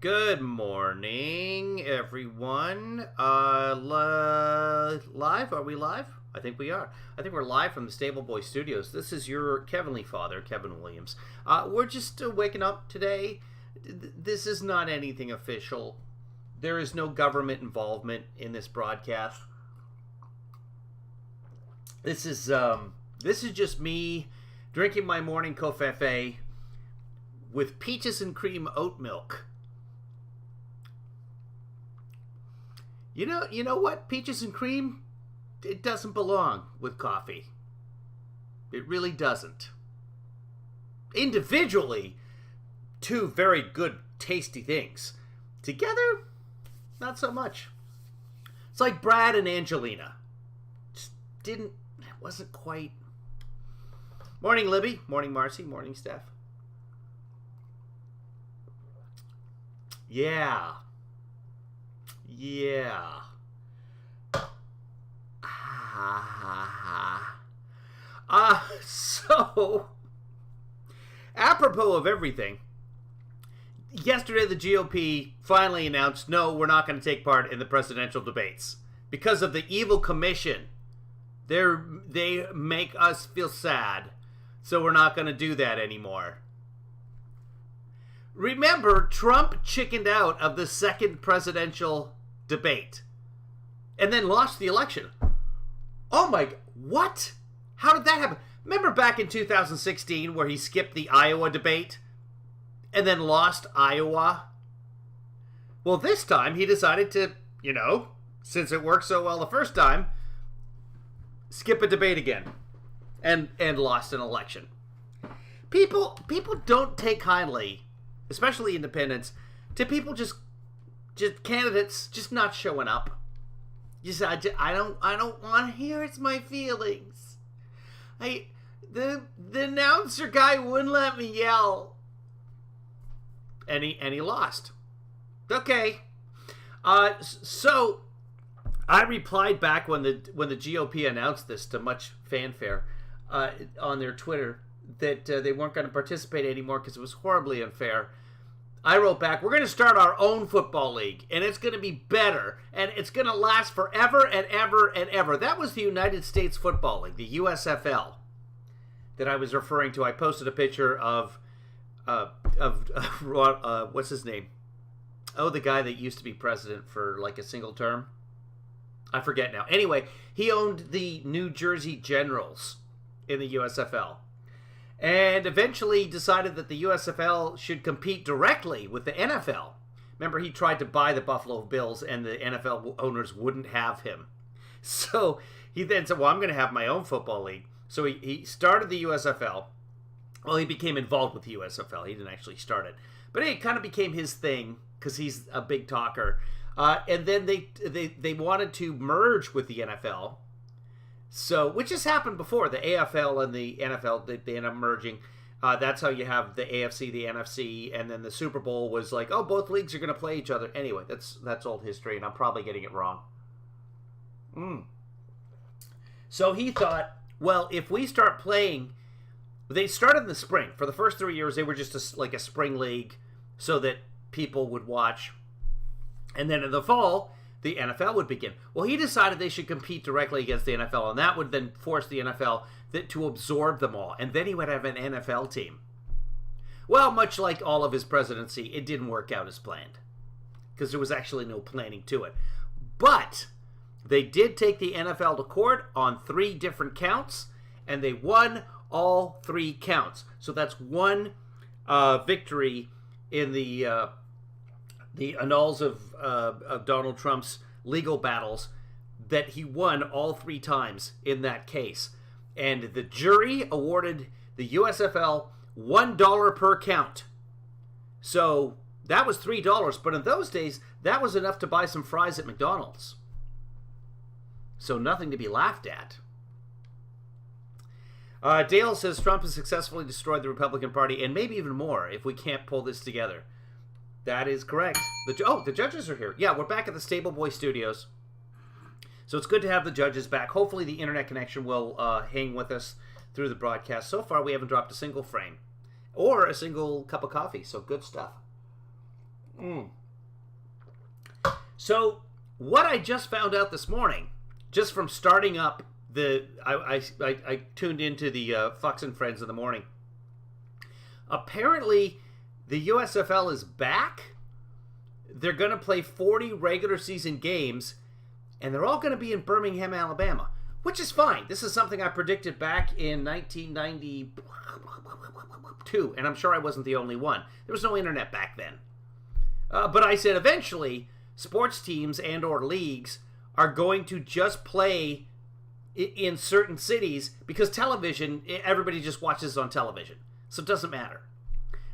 Good morning, everyone. Live? Are we live? I think we are. I think we're live from the Stable Boy Studios. This is your KevinlyFather, Kevin Williams. We're just waking up today. This is not anything official. There is no government involvement in this broadcast. This is just me drinking my morning Covfefe with peaches and cream oat milk. You know what? Peaches and cream, it doesn't belong with coffee. It really doesn't. Individually, two very good, tasty things. Together, not so much. It's like Brad and Angelina. It wasn't quite. Morning, Libby. Morning, Marcy. Morning, Steph. Yeah. So, apropos of everything, yesterday the GOP finally announced, no, we're not going to take part in the presidential debates because of the evil commission. They make us feel sad, so we're not going to do that anymore. Remember, Trump chickened out of the second presidential debate and then lost the election. Oh my, what? How did that happen? Remember back in 2016 where he skipped the Iowa debate and then lost Iowa? Well, this time he decided to, since it worked so well the first time, skip a debate again and lost an election. People don't take kindly, especially independents, to people just candidates just not showing up. I don't want to hear it's my feelings. The announcer guy wouldn't let me yell, and he lost. Okay, so I replied back when the GOP announced this to much fanfare on their Twitter that they weren't going to participate anymore because it was horribly unfair. I wrote back, we're going to start our own football league, and it's going to be better, and it's going to last forever and ever and ever. That was the United States Football League, the USFL, that I was referring to. I posted a picture of what's his name? Oh, the guy that used to be president for like a single term. I forget now. Anyway, he owned the New Jersey Generals in the USFL. And eventually decided that the USFL should compete directly with the NFL. Remember, he tried to buy the Buffalo Bills, and the NFL owners wouldn't have him. So he then said, well, I'm going to have my own football league. So he started the USFL. Well, he became involved with the USFL. He didn't actually start it. But it kind of became his thing because he's a big talker. And then they wanted to merge with the NFL. So, which has happened before, the AFL and the NFL, they end up merging. That's how you have the AFC, the NFC, and then the Super Bowl was like, oh, both leagues are going to play each other. Anyway, that's old history, and I'm probably getting it wrong. So he thought, well, if we start playing, they started in the spring. For the first 3 years, they were just like a spring league so that people would watch. And then in the fall, the NFL would begin. Well, he decided they should compete directly against the NFL, and that would then force the NFL to absorb them all. And then he would have an NFL team. Well, much like all of his presidency, it didn't work out as planned because there was actually no planning to it. But they did take the NFL to court on 3 different counts, and they won all 3 counts. So that's one victory in the annals of Donald Trump's legal battles, that he won all 3 times in that case. And the jury awarded the USFL $1 per count. So that was $3, but in those days, that was enough to buy some fries at McDonald's. So nothing to be laughed at. Dale says Trump has successfully destroyed the Republican Party, and maybe even more if we can't pull this together. That is correct. The judges are here. Yeah, we're back at the Stable Boy Studios. So it's good to have the judges back. Hopefully the internet connection will hang with us through the broadcast. So far, we haven't dropped a single frame or a single cup of coffee. So good stuff. So, what I just found out this morning, just from starting up I tuned into the Fox and Friends in the morning. Apparently, the USFL is back. They're going to play 40 regular season games, and they're all going to be in Birmingham, Alabama, which is fine. This is something I predicted back in 1992, and I'm sure I wasn't the only one. There was no internet back then. But I said eventually, sports teams and or leagues are going to just play in certain cities because television, everybody just watches on television. So it doesn't matter.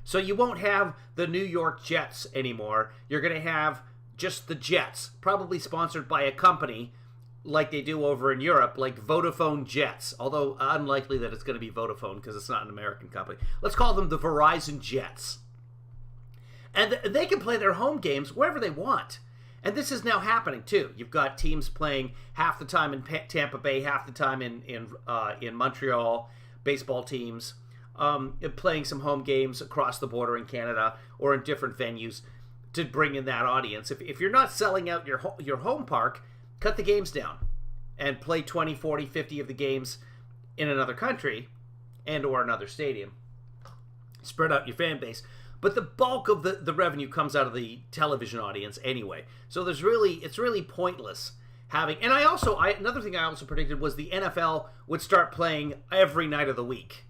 So you won't have the New York Jets anymore. You're going to have just the Jets, probably sponsored by a company like they do over in Europe, like Vodafone Jets. Although unlikely that it's going to be Vodafone because it's not an American company. Let's call them the Verizon Jets. And they can play their home games wherever they want. And this is now happening too. You've got teams playing half the time in Tampa Bay, half the time in Montreal. Baseball teams playing some home games across the border in Canada or in different venues to bring in that audience. If you're not selling out your home park, cut the games down and play 20, 40, 50 of the games in another country and or another stadium. Spread out your fan base. But the bulk of the revenue comes out of the television audience anyway. So it's really pointless having. And another thing I also predicted was the NFL would start playing every night of the week.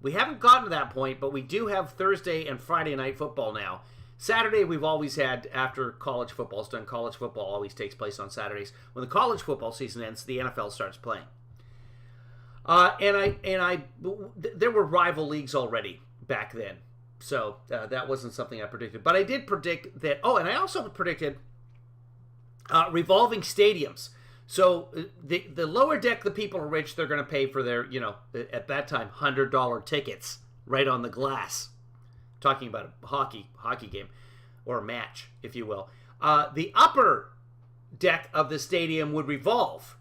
We haven't gotten to that point, but we do have Thursday and Friday night football now. Saturday we've always had after college football's done. College football always takes place on Saturdays. When the college football season ends, the NFL starts playing. There were rival leagues already back then. So that wasn't something I predicted. But I did predict that... Oh, and I also predicted revolving stadiums. So the lower deck, the people are rich, they're going to pay for their, at that time, $100 tickets right on the glass. Talking about a hockey game, or a match, if you will. The upper deck of the stadium would revolve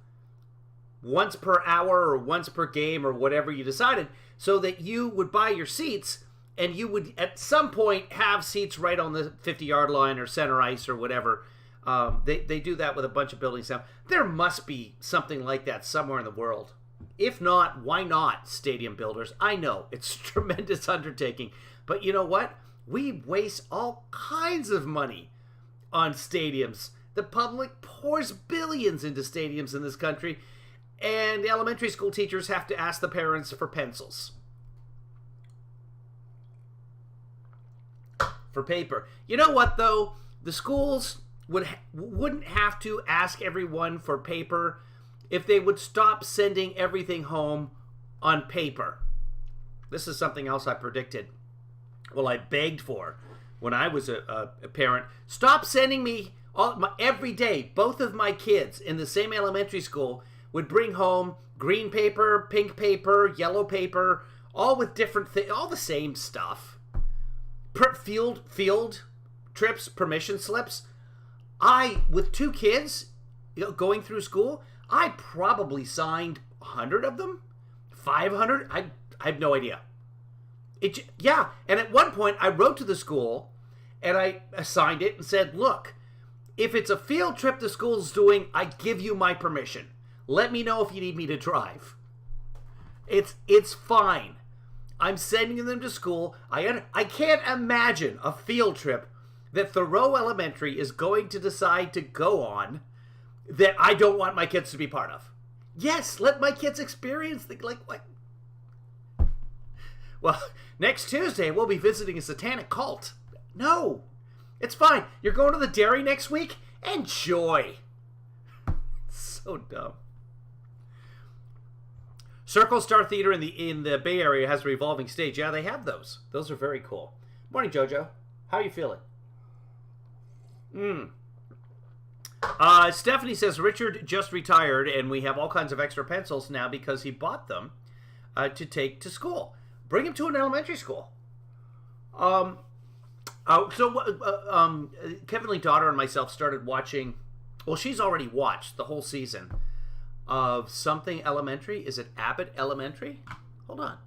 once per hour or once per game or whatever you decided, so that you would buy your seats... And you would, at some point, have seats right on the 50-yard line or center ice or whatever. They do that with a bunch of buildings now. There must be something like that somewhere in the world. If not, why not, stadium builders? I know, it's a tremendous undertaking. But you know what? We waste all kinds of money on stadiums. The public pours billions into stadiums in this country. And elementary school teachers have to ask the parents for pencils. For paper. You know what, though? The schools wouldn't have to ask everyone for paper if they would stop sending everything home on paper. This is something else I predicted. Well, I begged for when I was a parent. Stop sending me every day. Both of my kids in the same elementary school would bring home green paper, pink paper, yellow paper, all with different things, all the same stuff. Field trips, permission slips. With 2 kids going through school, I probably signed 100 of them, 500. I have no idea. And at one point I wrote to the school and I assigned it and said, look, if it's a field trip the school's doing, I give you my permission. Let me know if you need me to drive. It's fine. I'm sending them to school. I can't imagine a field trip that Thoreau Elementary is going to decide to go on that I don't want my kids to be part of. Yes, let my kids experience what? Well, next Tuesday we'll be visiting a satanic cult. No, it's fine. You're going to the dairy next week? Enjoy. So dumb. Circle Star Theater in the Bay Area has a revolving stage. Yeah, they have those. Those are very cool. Morning, Jojo. How are you feeling? Stephanie says, Richard just retired, and we have all kinds of extra pencils now because he bought them to take to school. Bring him to an elementary school. Kevinly's daughter and myself started watching... Well, she's already watched the whole season of something elementary. Is it Abbott Elementary? Hold on.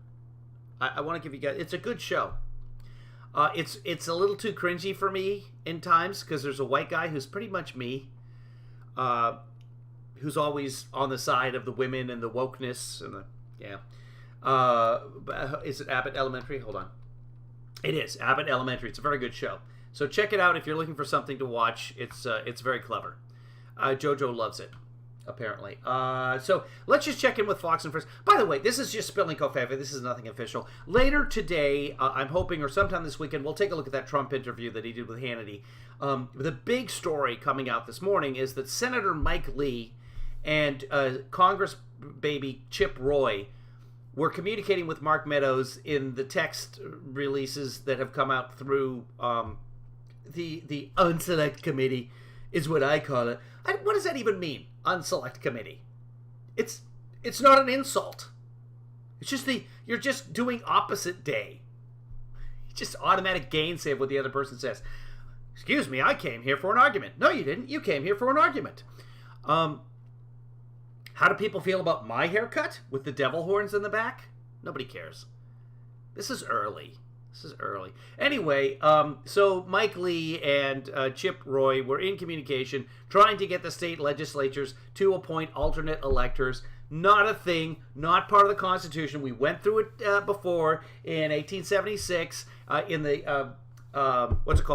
I want to give you guys... It's a good show. It's a little too cringy for me in times because there's a white guy who's pretty much me, who's always on the side of the women and the wokeness and the is it Abbott Elementary? Hold on. It is Abbott Elementary. It's a very good show. So check it out if you're looking for something to watch. It's very clever. JoJo loves it, apparently. So let's just check in with Fox and Friends. By the way, this is just spilling Covfefe. This is nothing official. Later today, I'm hoping, or sometime this weekend, we'll take a look at that Trump interview that he did with Hannity. The big story coming out this morning is that Senator Mike Lee and Congress baby Chip Roy were communicating with Mark Meadows in the text releases that have come out through the Unselect Committee, is what I call it. What does that even mean, Unselect Committee? It's not an insult. It's just you're just doing opposite day. Just automatic gainsay of what the other person says. Excuse me, I came here for an argument. No, you didn't. You came here for an argument. How do people feel about my haircut with the devil horns in the back? Nobody cares. This is early. Anyway, so Mike Lee and Chip Roy were in communication trying to get the state legislatures to appoint alternate electors. Not a thing, not part of the Constitution. We went through it before in 1876 in the,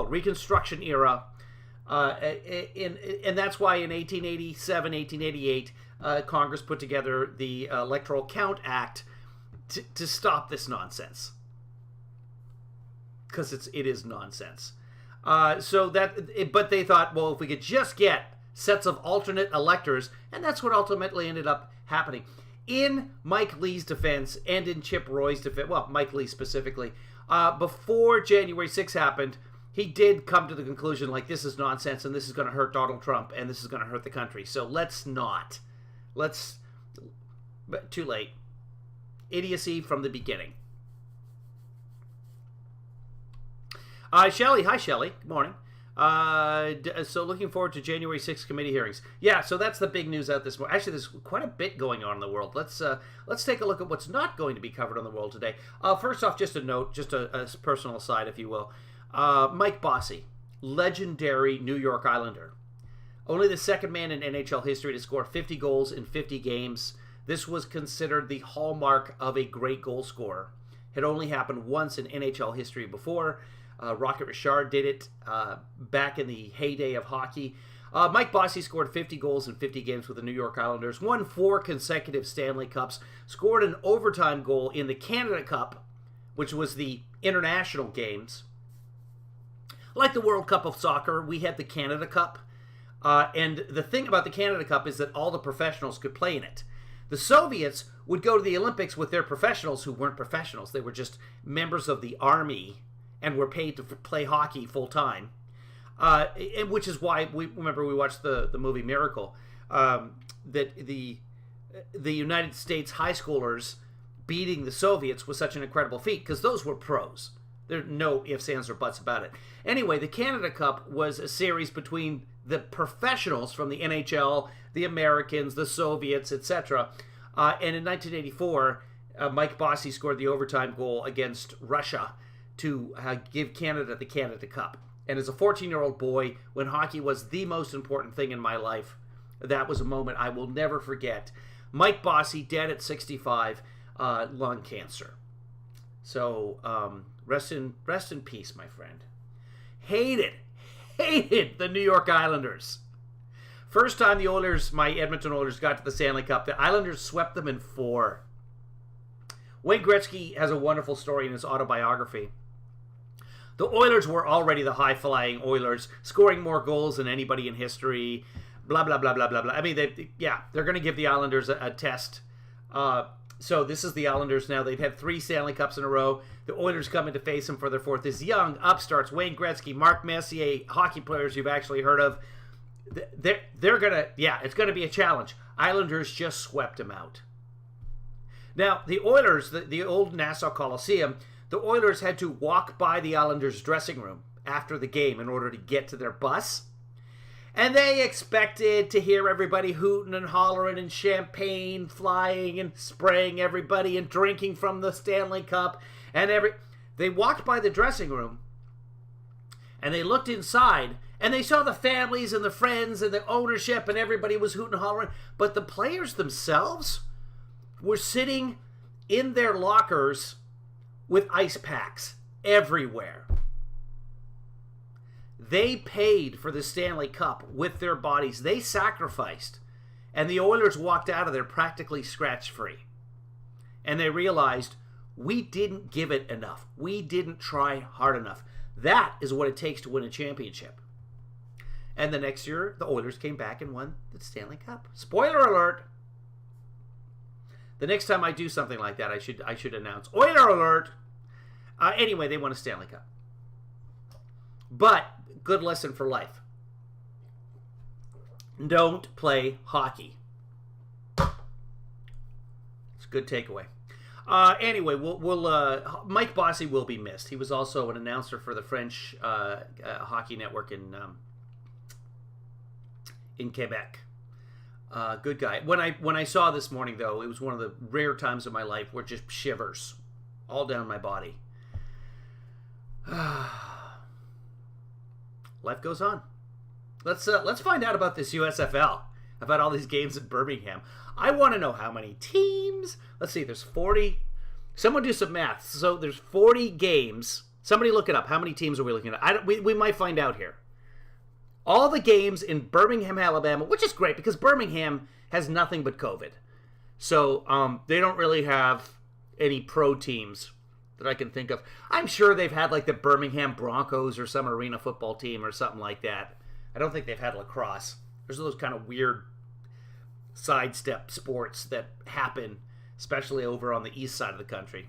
Reconstruction era. And that's why in 1887, 1888, Congress put together the Electoral Count Act to stop this nonsense. Because it is nonsense. But they thought, well, if we could just get sets of alternate electors, and that's what ultimately ended up happening. In Mike Lee's defense and in Chip Roy's defense, well, Mike Lee specifically, before January 6th happened, he did come to the conclusion, like, this is nonsense, and this is going to hurt Donald Trump, and this is going to hurt the country. So but too late. Idiocy from the beginning. Shelley. Hi, Shelley. Good morning. So looking forward to January 6th committee hearings. Yeah, so that's the big news out this morning. Actually, there's quite a bit going on in the world. Let's take a look at what's not going to be covered on the world today. First off, just a note, just a personal aside, if you will. Mike Bossy, legendary New York Islander. Only the second man in NHL history to score 50 goals in 50 games. This was considered the hallmark of a great goal scorer. It only happened once in NHL history before. Rocket Richard did it back in the heyday of hockey. Mike Bossy scored 50 goals in 50 games with the New York Islanders, won 4 consecutive Stanley Cups, scored an overtime goal in the Canada Cup, which was the international games. Like the World Cup of Soccer, we had the Canada Cup. And the thing about the Canada Cup is that all the professionals could play in it. The Soviets would go to the Olympics with their professionals who weren't professionals. They were just members of the army and were paid to play hockey full time, which is why we watched the movie Miracle, that the United States high schoolers beating the Soviets was such an incredible feat because those were pros. There's no ifs, ands, or buts about it. Anyway, the Canada Cup was a series between the professionals from the NHL, the Americans, the Soviets, etc. And in 1984, Mike Bossy scored the overtime goal against Russia to give Canada the Canada Cup. And as a 14-year-old boy, when hockey was the most important thing in my life, that was a moment I will never forget. Mike Bossy, dead at 65, lung cancer. So rest in peace, my friend. Hated the New York Islanders. First time the Oilers, my Edmonton Oilers, got to the Stanley Cup, the Islanders swept them in 4. Wayne Gretzky has a wonderful story in his autobiography. The Oilers were already the high-flying Oilers, scoring more goals than anybody in history, blah, blah, blah, blah, blah, blah. I mean, they're going to give the Islanders a test. So this is the Islanders now. They've had 3 Stanley Cups in a row. The Oilers come in to face them for their 4th. This young upstarts, Wayne Gretzky, Mark Messier, hockey players you've actually heard of. They're going to, it's going to be a challenge. Islanders just swept them out. Now, the Oilers, the old Nassau Coliseum, the Oilers had to walk by the Islanders' dressing room after the game in order to get to their bus. And they expected to hear everybody hooting and hollering and champagne flying and spraying everybody and drinking from the Stanley Cup. And they walked by the dressing room And they looked inside, and they saw the families and the friends and the ownership, and everybody was hooting and hollering. But the players themselves were sitting in their lockers with ice packs everywhere. They paid for the Stanley Cup with their bodies. They sacrificed. And the Oilers walked out of there practically scratch-free. And they realized, we didn't give it enough. We didn't try hard enough. That is what it takes to win a championship. And the next year, the Oilers came back and won the Stanley Cup. Spoiler alert! The next time I do something like that, I should announce, Oiler alert! Anyway, they won a Stanley Cup. But, good lesson for life. Don't play hockey. It's a good takeaway. Anyway, we'll Mike Bossy will be missed. He was also an announcer for the French hockey network in Quebec. Good guy. When I saw this morning, though, it was one of the rare times in my life where just shivers all down my body. Life goes on. Let's find out about this USFL, about all these games in Birmingham. I want to know how many teams. Let's see, there's 40. Someone do some math. So there's 40 games. Somebody look it up. How many teams are we looking at? We might find out here. All the games in Birmingham, Alabama, which is great because Birmingham has nothing but COVID. So they don't really have any pro teams that I can think of. I'm sure they've had like the Birmingham Broncos or some arena football team or something like that. I don't think they've had lacrosse. There's those kind of weird sidestep sports that happen, especially over on the east side of the country.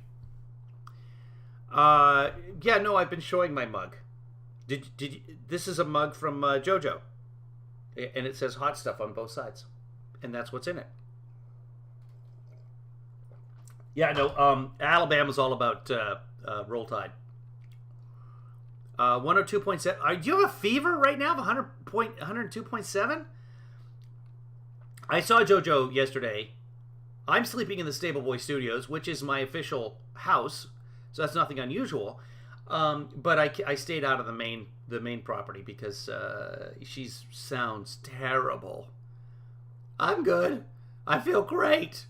Yeah, no, I've been showing my mug. This is a mug from JoJo, and it says hot stuff on both sides, and that's what's in it. Yeah, no, Alabama's all about Roll Tide. 102.7. Do you have a fever right now of 102.7? I saw JoJo yesterday. I'm sleeping in the Stable Boy Studios, which is my official house, so that's nothing unusual. But I stayed out of the main property because she sounds terrible. I'm good. I feel great.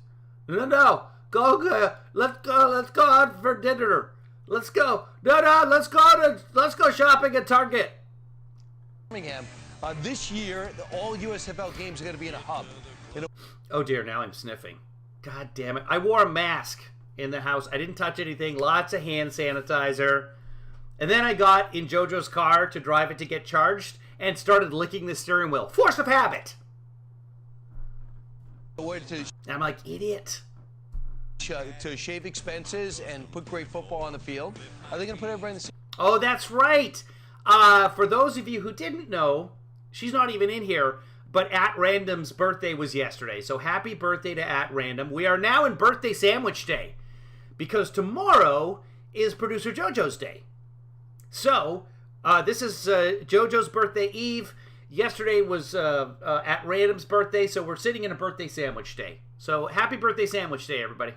No. Go. Let's go out for dinner. Let's go. No. Let's go shopping at Target. Birmingham. This year, all USFL games are going to be in a hub. Oh dear, now I'm sniffing. God damn it. I wore a mask in the house. I didn't touch anything. Lots of hand sanitizer. And then I got in JoJo's car to drive it to get charged and started licking the steering wheel. Force of habit. And I'm like, idiot. To shave expenses and put great football on the field. Are they going to put everybody in the same? Oh, that's right. For those of you who didn't know, she's not even in here, but At Random's birthday was yesterday. So happy birthday to At Random. We are now in Birthday Sandwich Day because tomorrow is Producer JoJo's day. So, this is JoJo's birthday eve. Yesterday was At Random's birthday, so we're sitting in a birthday sandwich day. So, happy birthday sandwich day, everybody.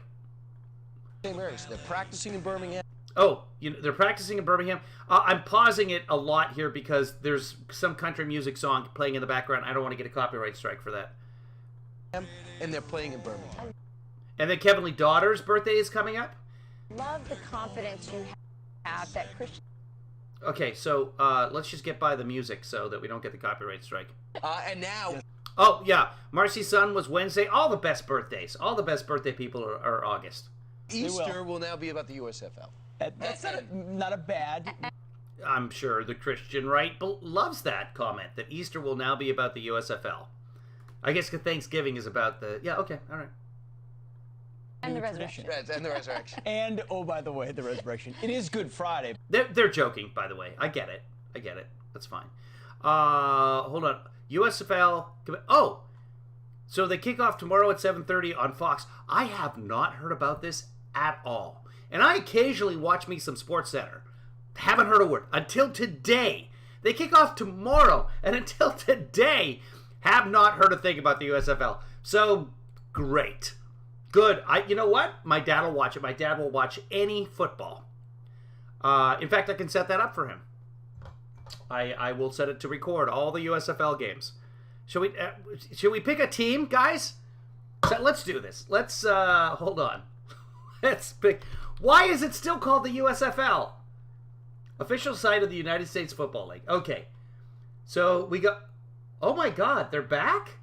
Same areas. They're practicing in Birmingham. Oh, they're practicing in Birmingham. I'm pausing it a lot here because there's some country music song playing in the background. I don't want to get a copyright strike for that. And they're playing in Birmingham. And then Kevinly Daughter's birthday is coming up. Love the confidence you have that Christian. Okay, so let's just get by the music so that we don't get the copyright strike. And now... Oh, yeah. Marcy's son was Wednesday. All the best birthdays. All the best birthday people are August. Easter will now be about the USFL. That's not a bad... I'm sure the Christian right loves that comment, that Easter will now be about the USFL. I guess Thanksgiving is about the... Yeah, okay, all right. And the resurrection. And the resurrection. And, oh, by the way, the resurrection. It is Good Friday. They're joking, by the way. I get it. That's fine. Hold on. USFL... Oh! So they kick off tomorrow at 7:30 on Fox. I have not heard about this at all. And I occasionally watch me some SportsCenter. Haven't heard a word. Until today. They kick off tomorrow. And until today, have not heard a thing about the USFL. So, great. Good. You know what? My dad will watch it. My dad will watch any football. In fact, I can set that up for him. I will set it to record all the USFL games. Should we pick a team, guys? So let's do this. Let's hold on. Let's pick. Why is it still called the USFL? Official site of the United States Football League. Okay. So we got. Oh my God, they're back?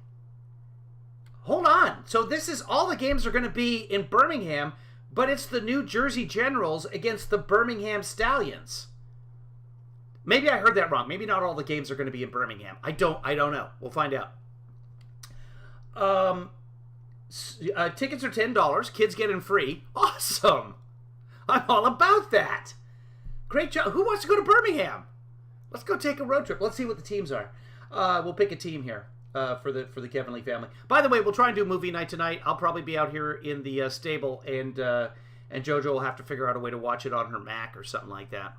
Hold on. So this is all the games are going to be in Birmingham, but it's the New Jersey Generals against the Birmingham Stallions. Maybe I heard that wrong. Maybe not all the games are going to be in Birmingham. I don't know. We'll find out. Tickets are $10. Kids get in free. Awesome. I'm all about that. Great job. Who wants to go to Birmingham? Let's go take a road trip. Let's see what the teams are. We'll pick a team here for the Kevin Lee family. By the way, we'll try and do movie night tonight. I'll probably be out here in the stable, and JoJo will have to figure out a way to watch it on her Mac or something like that.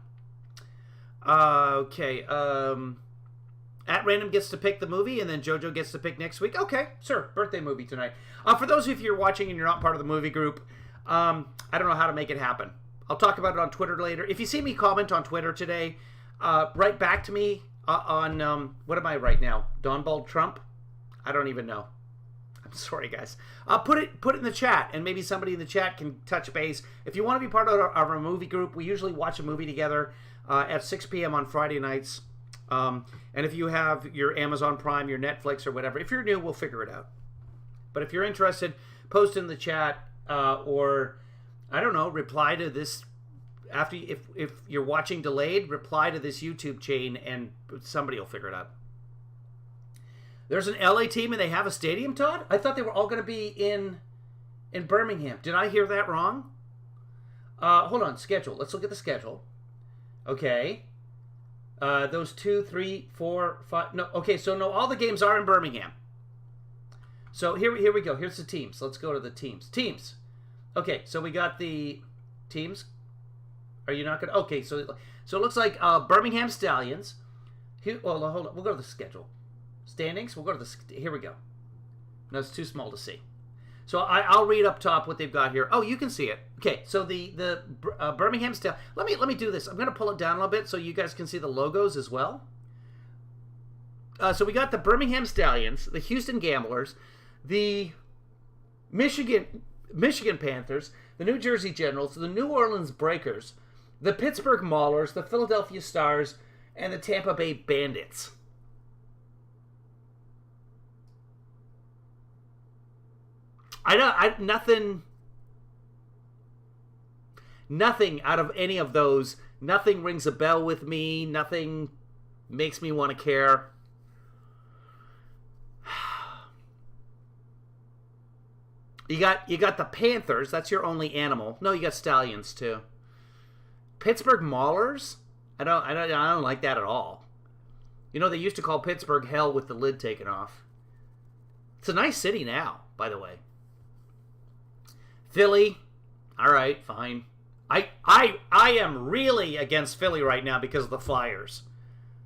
Okay. At Random gets to pick the movie, and then JoJo gets to pick next week. Okay, sure. Birthday movie tonight. For those of you who are watching and you're not part of the movie group, I don't know how to make it happen. I'll talk about it on Twitter later. If you see me comment on Twitter today, write back to me on, what am I right now? Donald Trump? I don't even know. I'm sorry, guys. Put it in the chat, and maybe somebody in the chat can touch base. If you want to be part of our movie group, we usually watch a movie together at 6 p.m. on Friday nights. And if you have your Amazon Prime, your Netflix, or whatever, if you're new, we'll figure it out. But if you're interested, post in the chat, or, I don't know, reply to this. After, if you're watching delayed, reply to this YouTube chain, and somebody will figure it out. There's an LA team, and they have a stadium, Todd? I thought they were all going to be in Birmingham. Did I hear that wrong? Hold on, schedule. Let's look at the schedule. Okay. Those 2, 3, 4, 5. No, okay, so no, all the games are in Birmingham. So here we go. Here's the teams. Let's go to the teams. Teams. Okay, so we got the teams. Are you not going to? Okay, so it looks like Birmingham Stallions. Hold on. We'll go to the schedule. Standings. We'll go to the. Here we go. No, it's too small to see. So I'll read up top what they've got here. Oh, you can see it. Okay, so the Birmingham Stallions. Let me do this. I'm going to pull it down a little bit so you guys can see the logos as well. So we got the Birmingham Stallions, the Houston Gamblers, the Michigan Panthers, the New Jersey Generals, the New Orleans Breakers, the Pittsburgh Maulers, the Philadelphia Stars, and the Tampa Bay Bandits. Nothing out of any of those. Nothing rings a bell with me. Nothing makes me want to care. You got the Panthers. That's your only animal. No, you got Stallions too. Pittsburgh Maulers. I don't like that at all. You know, they used to call Pittsburgh hell with the lid taken off. It's a nice city now, by the way. Philly. All right, fine. I am really against Philly right now because of the Flyers.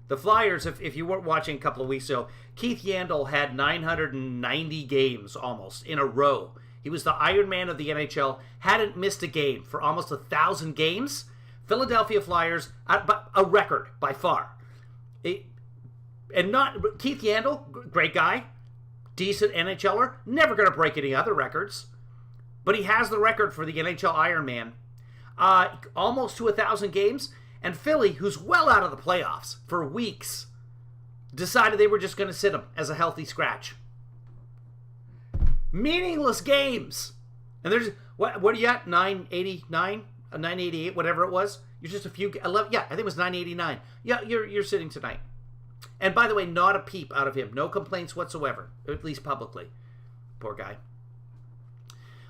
The Flyers, if you weren't watching a couple of weeks ago, Keith Yandle had 990 games almost in a row. He was the Iron Man of the NHL, hadn't missed a game for almost 1,000 games. Philadelphia Flyers, a record by far. And not Keith Yandle, great guy, decent NHLer, never going to break any other records. But he has the record for the NHL Iron Man. Almost to 1,000 games. And Philly, who's well out of the playoffs for weeks, decided they were just going to sit him as a healthy scratch. Meaningless games. And there's, what are you at? 989? 988, whatever it was. You're just a few, 11, yeah, I think it was 989. Yeah, you're sitting tonight. And by the way, not a peep out of him. No complaints whatsoever, at least publicly. Poor guy.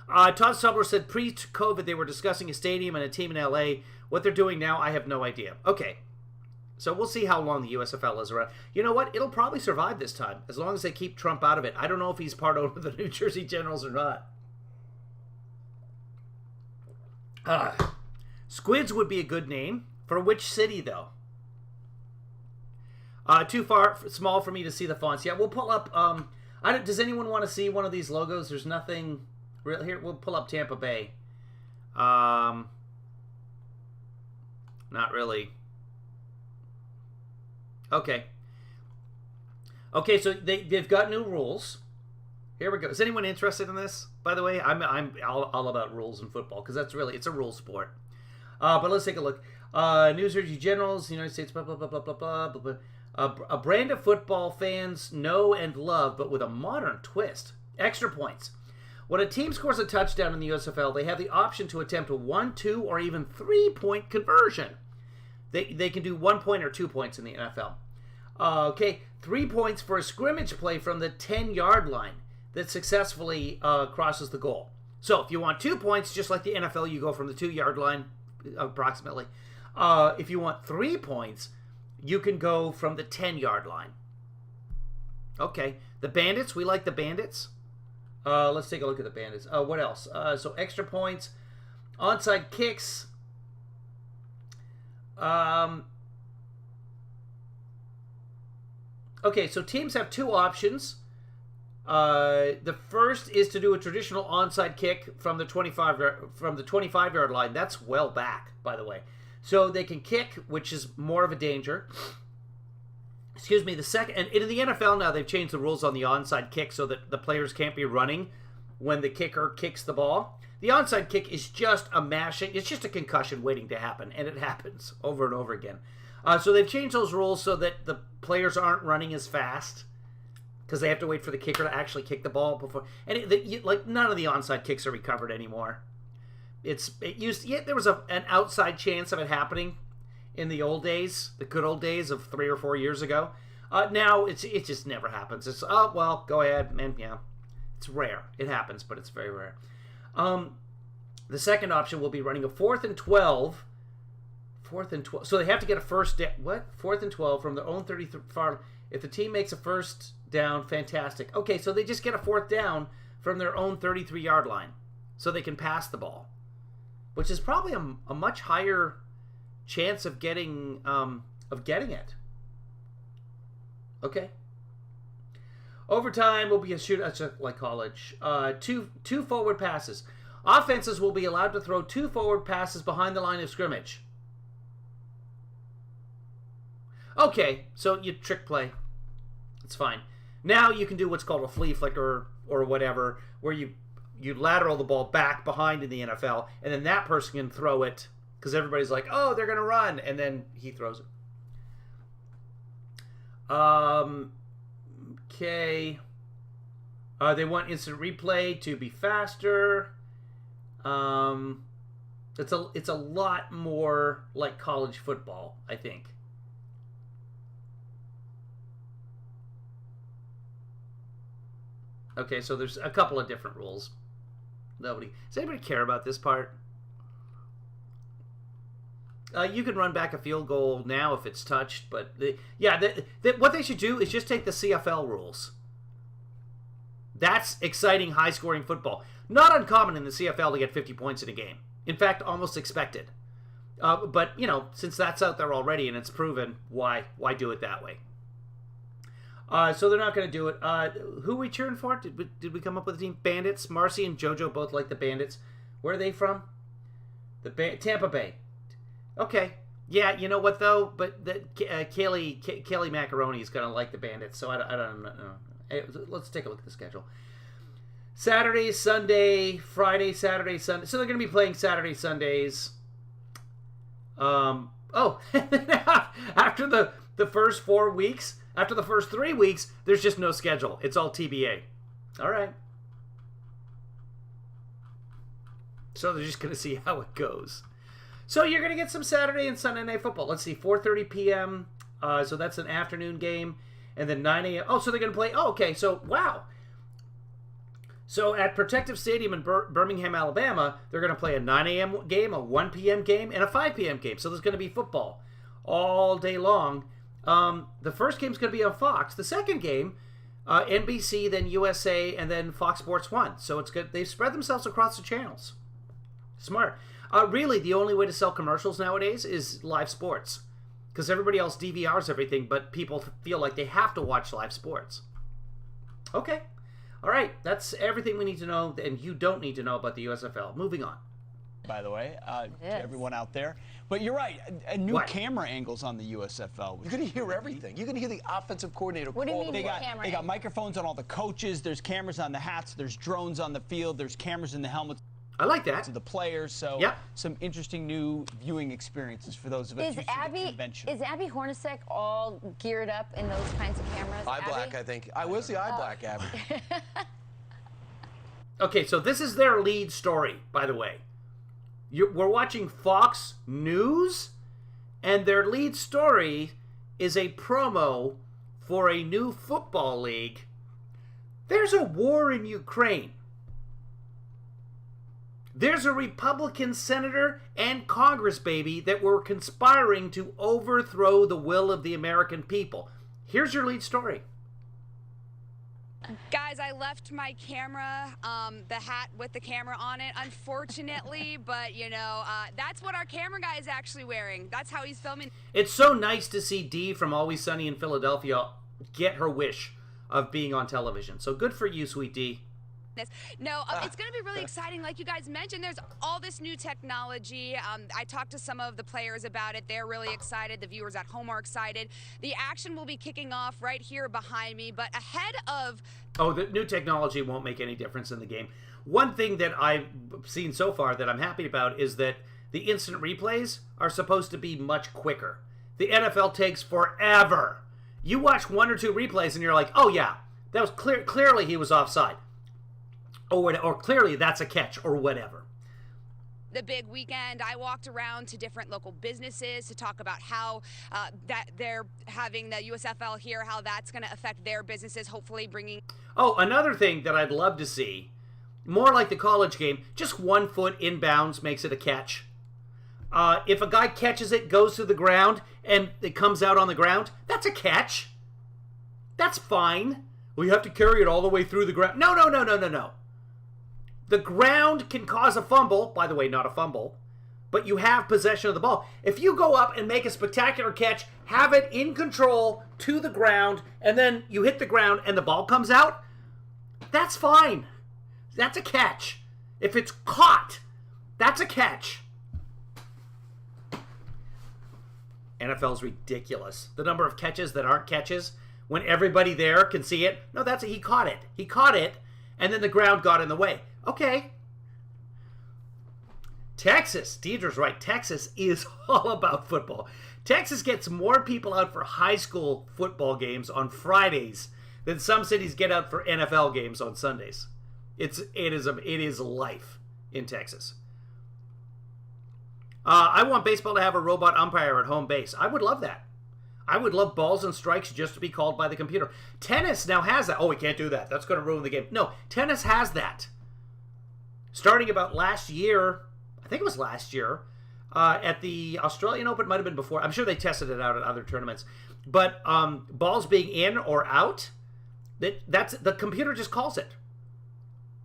Todd Subler said pre-COVID they were discussing a stadium and a team in LA. What they're doing now, I have no idea. Okay. So we'll see how long the USFL is around. You know what? It'll probably survive this time, as long as they keep Trump out of it. I don't know if he's part of the New Jersey Generals or not. Squids would be a good name. For which city, though? Too small for me to see the fonts. Yeah, we'll pull up... does anyone want to see one of these logos? There's nothing... Here, we'll pull up Tampa Bay. Not really. Okay. Okay, so they've got new rules. Here we go. Is anyone interested in this? By the way, I'm all about rules in football because it's a rule sport. But let's take a look. New Surgery Generals, United States, blah, blah, blah, blah, blah, blah, blah, blah. A brand of football fans know and love, but with a modern twist. Extra points. When a team scores a touchdown in the USFL, they have the option to attempt a 1, 2, or even 3-point conversion. They can do 1 point or 2 points in the NFL. Okay, 3 points for a scrimmage play from the 10-yard line that successfully crosses the goal. So if you want 2 points, just like the NFL, you go from the 2-yard line approximately. If you want 3 points, you can go from the 10-yard line. Okay, the Bandits, we like the Bandits. Let's take a look at the Bandits. What else? So extra points, onside kicks. Okay, so teams have 2 options. The first is to do a traditional onside kick from the 25-yard line. That's well back, by the way. So they can kick, which is more of a danger. Excuse me. The second, and in the NFL now, they've changed the rules on the onside kick so that the players can't be running when the kicker kicks the ball. The onside kick is just a mashing. It's just a concussion waiting to happen, and it happens over and over again. So they've changed those rules so that the players aren't running as fast because they have to wait for the kicker to actually kick the ball before. And like none of the onside kicks are recovered anymore. There was an outside chance of it happening in the old days, the good old days of 3 or 4 years ago. Now it just never happens. It's go ahead, man. Yeah, it's rare. It happens, but it's very rare. The second option will be running a 4th and 12. 4th and 12. So they have to get a first down. What? 4th and 12 from their own 33 far. If the team makes a first down, fantastic. Okay, so they just get a 4th down from their own 33-yard line, so they can pass the ball, which is probably a much higher chance of getting it. Okay. Overtime will be a shootout like college. Two forward passes. Offenses will be allowed to throw 2 forward passes behind the line of scrimmage. Okay, so you trick play. It's fine. Now you can do what's called a flea flicker or whatever, where you lateral the ball back behind in the NFL, and then that person can throw it because everybody's like, oh, they're going to run, and then he throws it. Okay. They want instant replay to be faster. It's a lot more like college football, I think. Okay, so there's a couple of different rules. Does anybody care about this part? You can run back a field goal now if it's touched, but what they should do is just take the CFL rules. That's exciting, high-scoring football. Not uncommon in the CFL to get 50 points in a game. In fact, almost expected. But since that's out there already and it's proven, why do it that way? So they're not going to do it. Who are we cheering for? Did we come up with a team? Bandits. Marcy and JoJo both like the Bandits. Where are they from? Tampa Bay. Okay. Yeah, you know what though? But Kaylee Macaroni is going to like the Bandits, so I don't know. Hey, let's take a look at the schedule. Saturday, Sunday, Friday, Saturday, Sunday. So they're going to be playing Saturday, Sundays. After the first 4 weeks. After the first 3 weeks, there's just no schedule. It's all TBA. All right. So they're just going to see how it goes. So you're going to get some Saturday and Sunday night football. Let's see, 4:30 p.m. So that's an afternoon game. And then 9 a.m. Oh, so they're going to play. Oh, okay. So, wow. So at Protective Stadium in Birmingham, Alabama, they're going to play a 9 a.m. game, a 1 p.m. game, and a 5 p.m. game. So there's going to be football all day long. The first game's going to be on Fox. The second game, NBC, then USA, and then Fox Sports 1. So it's good. They've spread themselves across the channels. Smart. Really, the only way to sell commercials nowadays is live sports. Because everybody else DVRs everything, but people feel like they have to watch live sports. Okay. All right. That's everything we need to know, and you don't need to know about the USFL. Moving on. by the way, to everyone out there. But you're right, a new camera angles on the USFL. You're going to hear everything. You're going to hear the offensive coordinator. What do you mean They got microphones on all the coaches. There's cameras on the hats. There's drones on the field. There's cameras in the helmets. I like that. To the players. So some interesting new viewing experiences for those of us who see the convention. Is Abby Hornacek all geared up in those kinds of cameras? Eye black, I think. Where's the eye black, Abby? Okay, so this is their lead story, by the way. We're watching Fox News, and their lead story is a promo for a new football league. There's a war in Ukraine. There's a Republican senator and Congress baby that were conspiring to overthrow the will of the American people. Here's your lead story. Guys, I left my camera, the hat with the camera on it, unfortunately, but, you know, that's what our camera guy is actually wearing. That's how he's filming. It's so nice to see Dee from Always Sunny in Philadelphia get her wish of being on television. So good for you, sweet Dee. No, it's going to be really exciting. Like you guys mentioned, there's all this new technology. I talked to some of the players about it. They're really excited. The viewers at home are excited. The action will be kicking off right here behind me, but ahead of... Oh, the new technology won't make any difference in the game. One thing that I've seen so far that I'm happy about is that the instant replays are supposed to be much quicker. The NFL takes forever. You watch one or two replays and you're like, oh yeah, that was clearly he was offside. Or clearly that's a catch, or whatever. The big weekend, I walked around to different local businesses to talk about how that they're having the USFL here, how that's going to affect their businesses, hopefully bringing... Oh, another thing that I'd love to see, more like the college game, just 1 foot inbounds makes it a catch. If a guy catches it, goes to the ground, and it comes out on the ground, that's a catch. That's fine. Well, you have to carry it all the way through the ground. No. The ground can cause a fumble. By the way, not a fumble. But you have possession of the ball. If you go up and make a spectacular catch, have it in control to the ground, and then you hit the ground and the ball comes out, that's fine. That's a catch. If it's caught, that's a catch. NFL's ridiculous. The number of catches that aren't catches when everybody there can see it. No, he caught it. He caught it, and then the ground got in the way. Okay. Texas, Deidre's right. Texas is all about football. Texas gets more people out for high school football games on Fridays than some cities get out for NFL games on Sundays. It is life in Texas. I want baseball to have a robot umpire at home base. I would love that. I would love balls and strikes just to be called by the computer. Tennis now has that. Oh, we can't do that. That's going to ruin the game. No, tennis has that. Starting about last year, I think it was last year, at the Australian Open, might have been before. I'm sure they tested it out at other tournaments. But balls being in or out, that's the computer just calls it.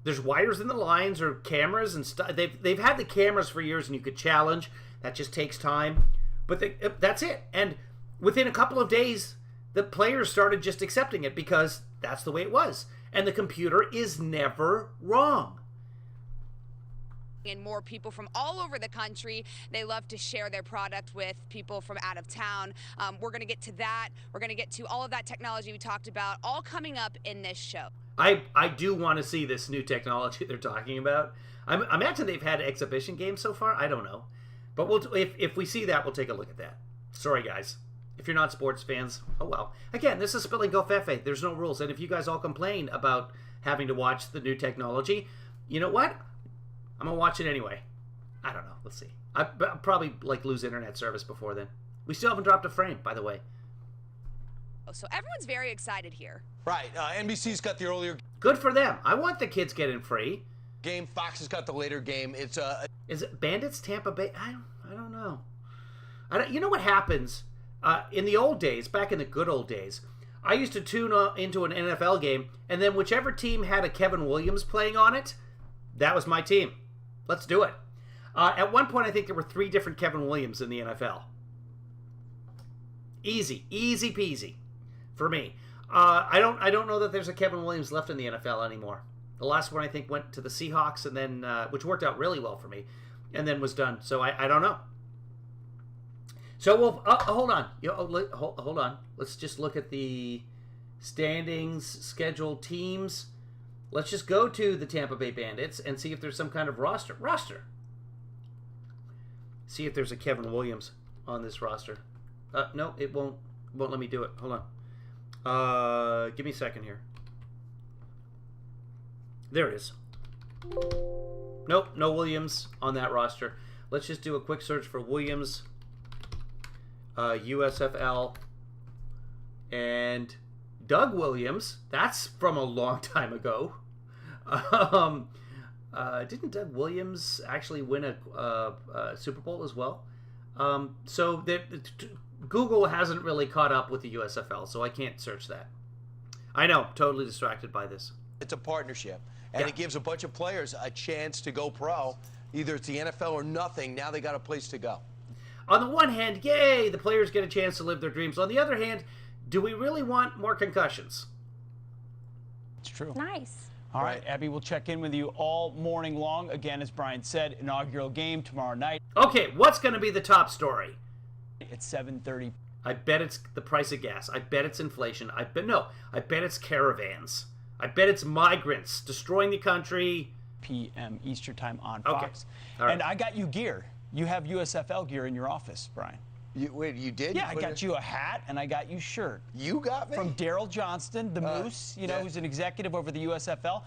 There's wires in the lines or cameras and stuff. They've had the cameras for years, and you could challenge. That just takes time. But that's it. And within a couple of days, the players started just accepting it because that's the way it was. And the computer is never wrong. And more people from all over the country. They love to share their product with people from out of town. We're going to get to that. We're going to get to all of that technology we talked about, all coming up in this show. I do want to see this new technology they're talking about. I imagine they've had exhibition games so far. I don't know. But if we see that, we'll take a look at that. Sorry, guys. If you're not sports fans, oh well. Again, this is Spilling Covfefe. There's no rules. And if you guys all complain about having to watch the new technology, you know what? I'm going to watch it anyway. I don't know. Let's see. I'll probably lose internet service before then. We still haven't dropped a frame, by the way. So everyone's very excited here. Right. NBC's got the earlier... Good for them. I want the kids getting free. Game. Fox has got the later game. It's Is it Bandits Tampa Bay? I don't know. You know what happens? In the old days, back in the good old days, I used to tune into an NFL game, and then whichever team had a Kevin Williams playing on it, that was my team. Let's do it. At one point, I think there were 3 different Kevin Williams in the NFL. Easy peasy for me. I don't know that there's a Kevin Williams left in the NFL anymore. The last one I think went to the Seahawks, and then which worked out really well for me. and then was done. So I don't know. So we'll hold on. Hold on. Let's just look at the standings, scheduled teams. Let's just go to the Tampa Bay Bandits and see if there's some kind of roster. See if there's a Kevin Williams on this roster. No, it won't let me do it. Hold on. Give me a second here. There it is. Nope, no Williams on that roster. Let's just do a quick search for Williams, USFL, and Doug Williams. That's from a long time ago. Didn't Doug Williams actually win a Super Bowl as well? So Google hasn't really caught up with the USFL, so I can't search that. I know, totally distracted by this. It's a partnership, and it gives a bunch of players a chance to go pro. Either it's the NFL or nothing. Now they got a place to go. On the one hand, yay, the players get a chance to live their dreams. On the other hand, do we really want more concussions? It's true. Nice. All right, Abby, we'll check in with you all morning long. Again, as Brian said, inaugural game tomorrow night. Okay, what's going to be the top story? It's 7:30. I bet it's the price of gas. I bet it's inflation. I bet it's caravans. I bet it's migrants destroying the country. p.m. Eastern Time on Okay. Fox. All right. And I got you gear. You have USFL gear in your office, Brian. Wait, you did? Yeah, I got you a hat and I got you a shirt. You got me? From Daryl Johnston, the Moose, who's an executive over the USFL.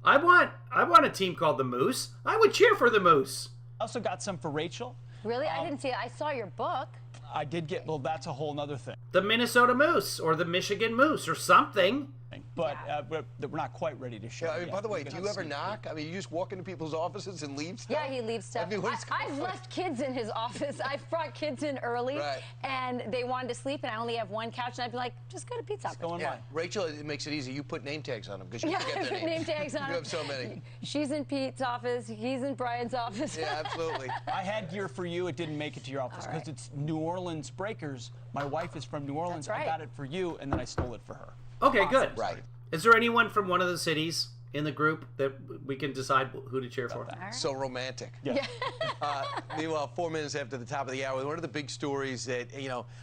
I want a team called the Moose. I would cheer for the Moose. I also got some for Rachel. Really? I didn't see it. I saw your book. I did get, well, that's a whole nother thing. The Minnesota Moose or the Michigan Moose or something. But we're not quite ready to show. Yeah, I mean, yet. by the way, We're do gonna you ever see. knock? I mean, you just walk into people's offices and leave stuff? Yeah, he leaves stuff. I mean, what is I've going on? left kids in his office. I've brought kids in early, Right. and they wanted to sleep, and I only have one couch, and I'd be like, just go to Pizza Hut. Go in Yeah, line. Rachel, it makes it easy. You put name tags on them because you Yeah, forget I their put names. name tags on You them. have so many. She's in Pete's office. He's in Brian's office. Yeah, absolutely. I had gear for you. It didn't make it to your office All because right. it's New Orleans Breakers. My wife is from New Orleans. That's right. I got it for you, and then I stole it for her. Okay, good. Right. Is there anyone from one of the cities in the group that we can decide who to cheer for? So romantic. Yeah. Meanwhile, 4 minutes after the top of the hour, one of the big stories that,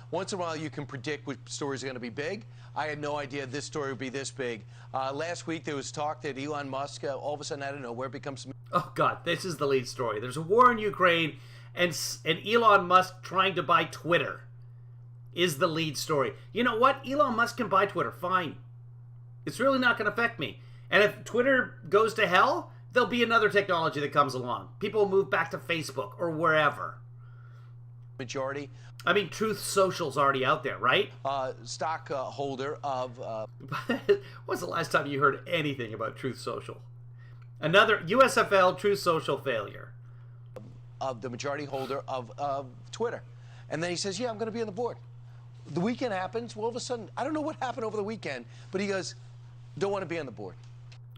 once in a while you can predict which stories are going to be big. I had no idea this story would be this big. Last week there was talk that Elon Musk, all of a sudden, out of nowhere, becomes... Oh, God, this is the lead story. There's a war in Ukraine, and Elon Musk trying to buy Twitter is the lead story. You know what? Elon Musk can buy Twitter. Fine. It's really not going to affect me. And if Twitter goes to hell, there'll be another technology that comes along. People will move back to Facebook or wherever. majority. I mean, Truth Social's already out there, right? Stockholder of... When's the last time you heard anything about Truth Social? Another USFL Truth Social failure. Of the majority holder of Twitter. And then he says, yeah, I'm going to be on the board. The weekend happens. Well, all of a sudden, I don't know what happened over the weekend, but he goes, don't want to be on the board.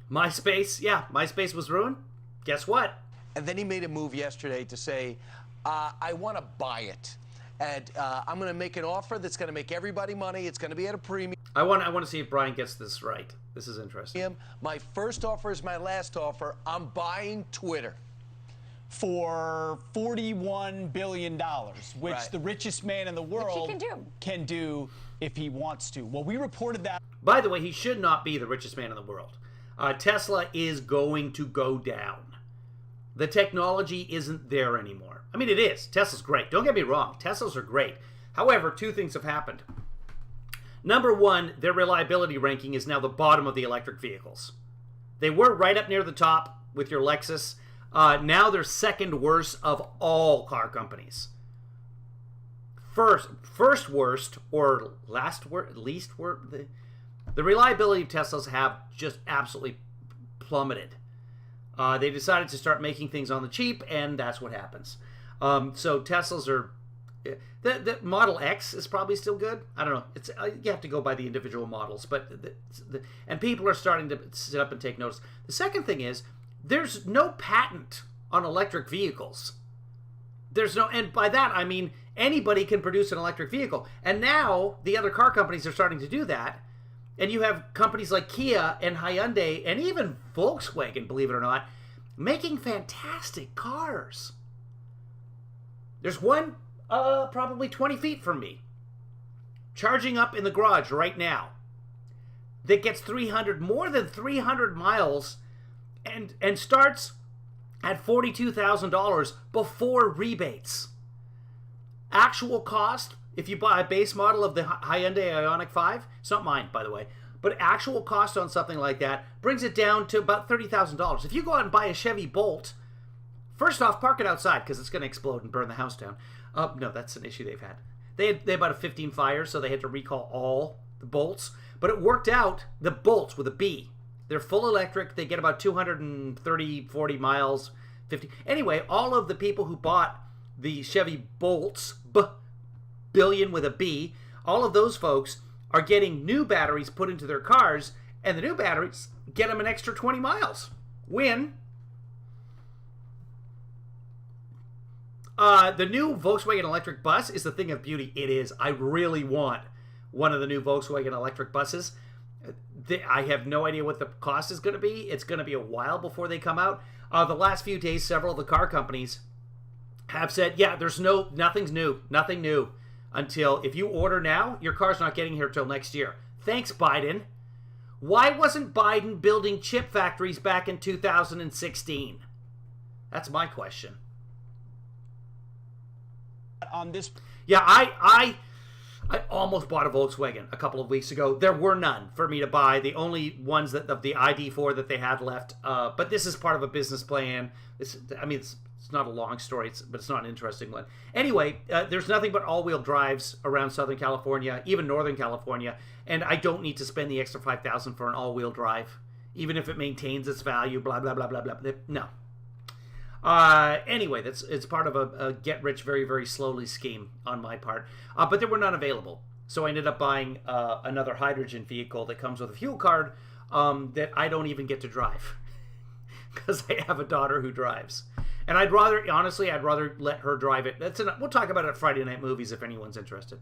MySpace, yeah, MySpace was ruined. Guess what? And then he made a move yesterday to say, I want to buy it. And I'm going to make an offer that's going to make everybody money. It's going to be at a premium. I want to see if Brian gets this right. This is interesting. My first offer is my last offer. I'm buying Twitter. For $41 billion, which Right. the richest man in the world can do. if he wants to. Well, we reported that. By the way, he should not be the richest man in the world. Tesla is going to go down. The technology isn't there anymore. I mean, it is. Tesla's great. Don't get me wrong. Teslas are great. However, two things have happened. Number one, their reliability ranking is now the bottom of the electric vehicles. They were right up near the top with your Lexus. Now they're second worst of all car companies. First worst or least worst. The reliability of Teslas have just absolutely plummeted. They decided to start making things on the cheap, and that's what happens. So Teslas are... The Model X is probably still good. I don't know. It's you have to go by the individual models, but and people are starting to sit up and take notice. The second thing is there's no patent on electric vehicles. There's no, and by that I mean anybody can produce an electric vehicle. And now the other car companies are starting to do that. And you have companies like Kia and Hyundai and even Volkswagen, believe it or not, making fantastic cars. There's one probably 20 feet from me, charging up in the garage right now, that gets more than 300 miles and starts at $42,000 before rebates. Actual cost, if you buy a base model of the Hyundai Ioniq 5, it's not mine, by the way, but actual cost on something like that brings it down to about $30,000. If you go out and buy a Chevy Bolt, first off, park it outside because it's going to explode and burn the house down. No, that's an issue they've had. They had about a 15 fires, so they had to recall all the Bolts. But it worked out, the Bolts with a B. They're full electric. They get about 230, 40 miles, 50. Anyway, all of the people who bought the Chevy Bolts, billion with a B, all of those folks are getting new batteries put into their cars, and the new batteries get them an extra 20 miles. Win. The new Volkswagen electric bus is the thing of beauty. It is. I really want one of the new Volkswagen electric buses. I have no idea what the cost is going to be. It's going to be a while before they come out. The last few days, several of the car companies have said, yeah, nothing new until if you order now, your car's not getting here till next year. Thanks, Biden. Why wasn't Biden building chip factories back in 2016? That's my question. On this, yeah, I almost bought a Volkswagen a couple of weeks ago. There were none for me to buy. The only ones of the ID4 that they had left. But this is part of a business plan. It's not a long story, but it's not an interesting one. Anyway, there's nothing but all-wheel drives around Southern California, even Northern California, and I don't need to spend the extra $5,000 for an all-wheel drive, even if it maintains its value. Blah blah blah blah blah. No. Anyway, it's part of a get-rich very, very slowly scheme on my part. But there were none available. So I ended up buying another hydrogen vehicle that comes with a fuel card that I don't even get to drive because I have a daughter who drives. And I'd rather let her drive it. We'll talk about it at Friday Night Movies if anyone's interested.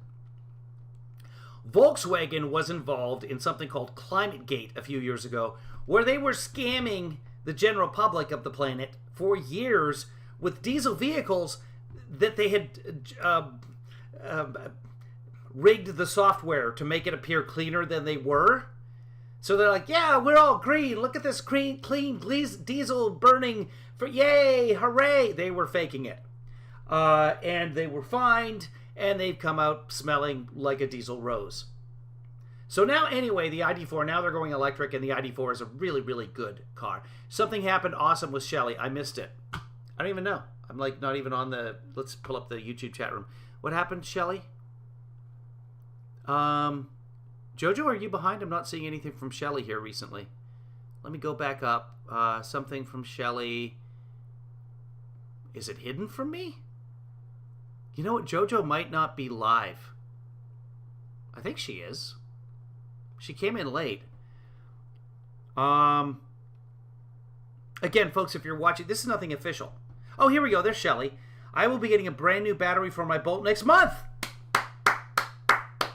Volkswagen was involved in something called ClimateGate a few years ago, where they were scamming the general public of the planet for years with diesel vehicles that they had rigged the software to make it appear cleaner than they were. So they're like, yeah, we're all green. Look at this clean diesel burning for yay, hooray. They were faking it. And they were fined, and they've come out smelling like a diesel rose. So now, anyway, the ID4, now they're going electric, and the ID4 is a really, really good car. Something happened awesome with Shelly. I missed it. I don't even know. I'm like not even on the... Let's pull up the YouTube chat room. What happened, Shelly? Jojo, are you behind? I'm not seeing anything from Shelly here recently. Let me go back up. Something from Shelly. Is it hidden from me? You know what? Jojo might not be live. I think she is. She came in late. Again, folks, if you're watching, this is nothing official. Oh, here we go. There's Shelly. I will be getting a brand new battery for my Bolt next month.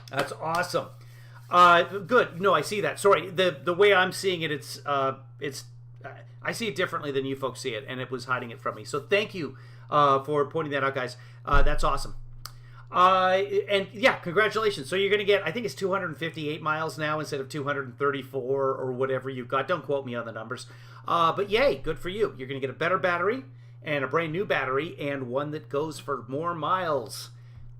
That's awesome. Good. No, I see that. Sorry. The way I'm seeing it, it's I see it differently than you folks see it, and it was hiding it from me. So thank you for pointing that out, guys. That's awesome. And yeah, congratulations. So you're going to get, I think it's 258 miles now instead of 234 or whatever you got. Don't quote me on the numbers. But yay, good for you. You're going to get a better battery and a brand new battery and one that goes for more miles.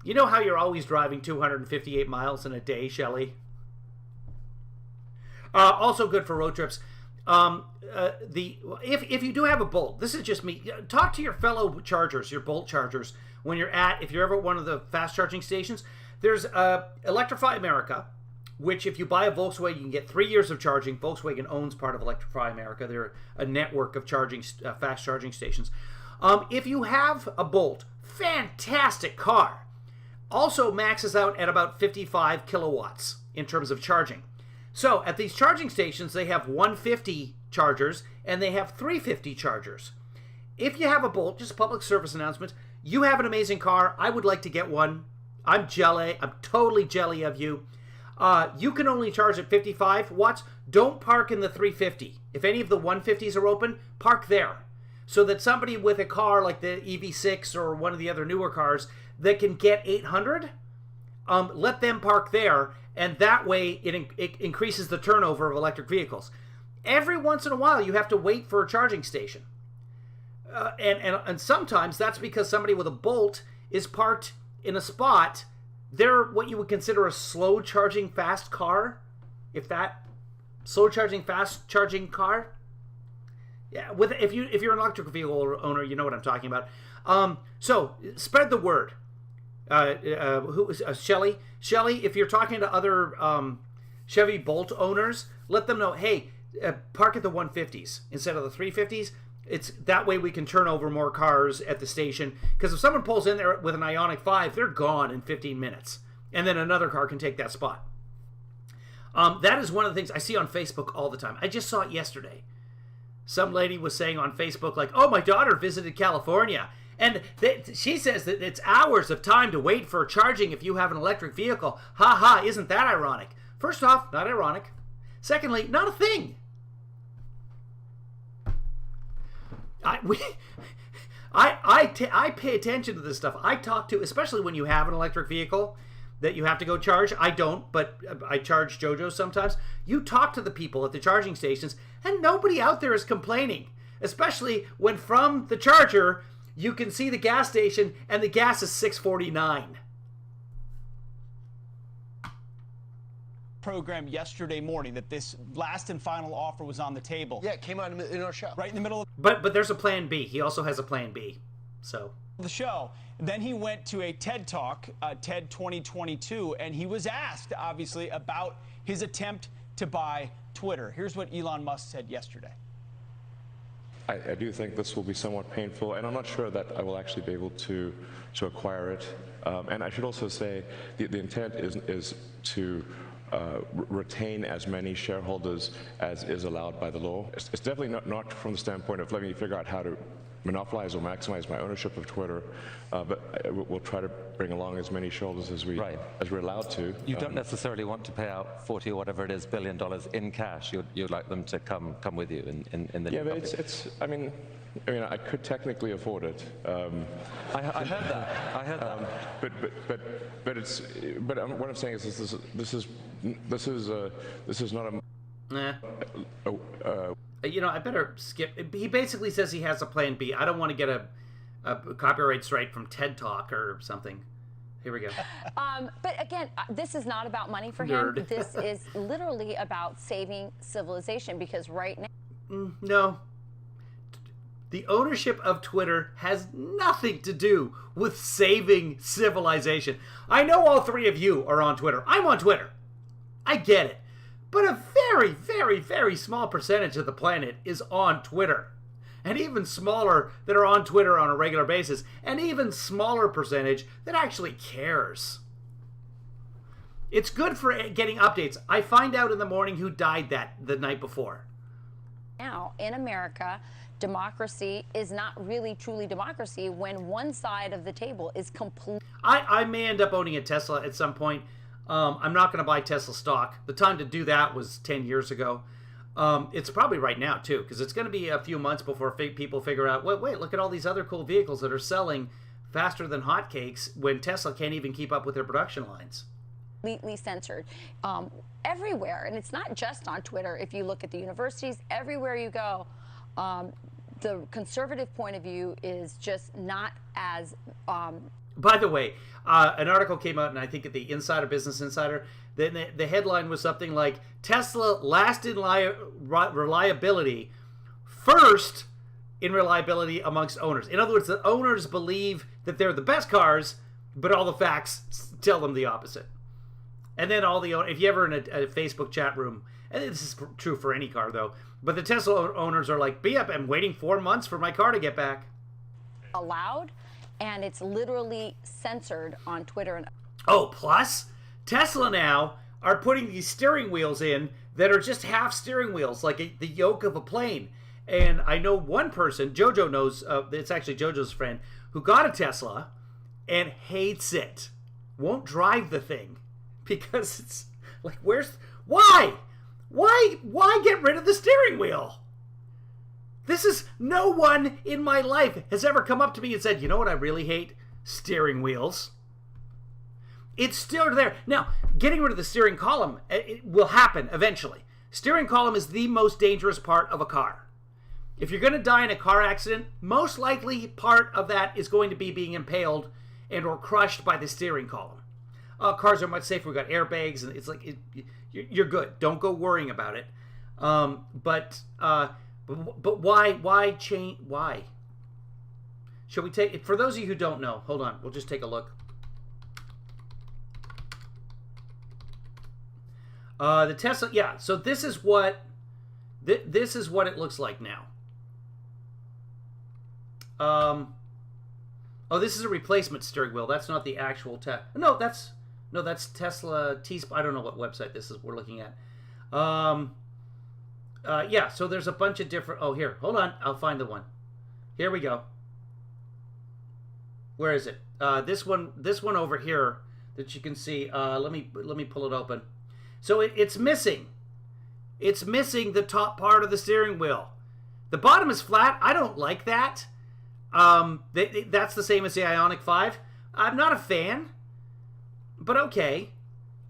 You know how you're always driving 258 miles in a day, Shelly? Also good for road trips. If you do have a Bolt, this is just me. Talk to your fellow chargers, your Bolt chargers, when if you're ever at one of the fast charging stations. There's Electrify America, which if you buy a Volkswagen, you can get 3 years of charging. Volkswagen owns part of Electrify America. They're a network of charging fast charging stations. If you have a Bolt, fantastic car. Also maxes out at about 55 kilowatts in terms of charging. So at these charging stations, they have 150 chargers and they have 350 chargers. If you have a Bolt, just a public service announcement, you have an amazing car. I would like to get one. I'm jelly. I'm totally jelly of you. You can only charge at 55 watts. Don't park in the 350. If any of the 150s are open, park there. so that somebody with a car like the EV6 or one of the other newer cars that can get 800, let them park there, and that way it increases the turnover of electric vehicles. Every once in a while, you have to wait for a charging station. And sometimes that's because somebody with a Bolt is parked in a spot. They're what you would consider a slow charging fast car. Slow charging fast charging car. Yeah, if you're an electric vehicle owner, you know what I'm talking about. So spread the word. Shelly, if you're talking to other Chevy Bolt owners, let them know, hey, park at the 150s instead of the 350s. It's that way we can turn over more cars at the station. Because if someone pulls in there with an Ioniq 5, they're gone in 15 minutes. And then another car can take that spot. That is one of the things I see on Facebook all the time. I just saw it yesterday. Some lady was saying on Facebook, like, oh, my daughter visited California. And she says that it's hours of time to wait for charging if you have an electric vehicle. Ha ha, isn't that ironic? First off, not ironic. Secondly, not a thing. I pay attention to this stuff. I talk to, especially when you have an electric vehicle that you have to go charge. I don't, but I charge JoJo sometimes. You talk to the people at the charging stations, and nobody out there is complaining. Especially when from the charger, you can see the gas station, and the gas is $6.49. Program yesterday morning that this last and final offer was on the table. Yeah, it came out in our show. Right in the middle of But there's a plan B. He also has a plan B. So the show. Then he went to a TED Talk, TED 2022, and he was asked, obviously, about his attempt to buy Twitter. Here's what Elon Musk said yesterday. I do think this will be somewhat painful, and I'm not sure that I will actually be able to acquire it. And I should also say the intent is to retain as many shareholders as is allowed by the law. It's definitely not from the standpoint of let me figure out how to monopolize or maximize my ownership of Twitter, but we'll try to bring along as many shareholders as we're allowed to. You don't necessarily want to pay out 40 or whatever it is billion dollars in cash. You'd like them to come with you in the yeah, but it's I mean I could technically afford it. I heard that. I heard that. But what I'm saying is this is not a. Nah. I better skip. He basically says he has a plan B. I don't want to get a copyright strike from TED Talk or something. Here we go. But again, this is not about money for him. This is literally about saving civilization, because right now... No. The ownership of Twitter has nothing to do with saving civilization. I know all three of you are on Twitter. I'm on Twitter. I get it. But a very, very, very small percentage of the planet is on Twitter. And even smaller that are on Twitter on a regular basis. And even smaller percentage that actually cares. It's good for getting updates. I find out in the morning who died the night before. Now, in America, democracy is not really truly democracy when one side of the table is complete. I may end up owning a Tesla at some point. I'm not going to buy Tesla stock. The time to do that was 10 years ago. It's probably right now, too, because it's going to be a few months before people figure out, wait, look at all these other cool vehicles that are selling faster than hotcakes when Tesla can't even keep up with their production lines. Completely censored everywhere. And it's not just on Twitter. If you look at the universities, everywhere you go, the conservative point of view is just not as... By the way, an article came out, and I think at the Business Insider, the headline was something like, Tesla last in reliability, first in reliability amongst owners. In other words, the owners believe that they're the best cars, but all the facts tell them the opposite. And then if you ever in a Facebook chat room, and this is true for any car though, but the Tesla owners are like, I'm waiting 4 months for my car to get back. Allowed, and it's literally censored on Twitter. Oh, plus Tesla now are putting these steering wheels in that are just half steering wheels, like the yoke of a plane. And I know one person, JoJo knows, it's actually JoJo's friend, who got a Tesla and hates it. Won't drive the thing because it's like, why get rid of the steering wheel? No one in my life has ever come up to me and said, you know what I really hate? Steering wheels. It's still there. Now, getting rid of the steering column, it will happen eventually. Steering column is the most dangerous part of a car. If you're going to die in a car accident, most likely part of that is going to be being impaled and or crushed by the steering column. Cars are much safer. We've got airbags, and it's like you're good. Don't go worrying about it. But why change? Why? Should we take? For those of you who don't know, hold on. We'll just take a look. The Tesla, yeah. So this is what it looks like now. Oh, this is a replacement steering wheel. That's not the actual No, that's Tesla I don't know what website this is we're looking at. Yeah. So there's a bunch of different. Oh, here. Hold on. I'll find the one. Here we go. Where is it? This one over here that you can see. Let me pull it open. So it's missing. It's missing the top part of the steering wheel. The bottom is flat. I don't like that. That's the same as the Ioniq 5. I'm not a fan, but okay.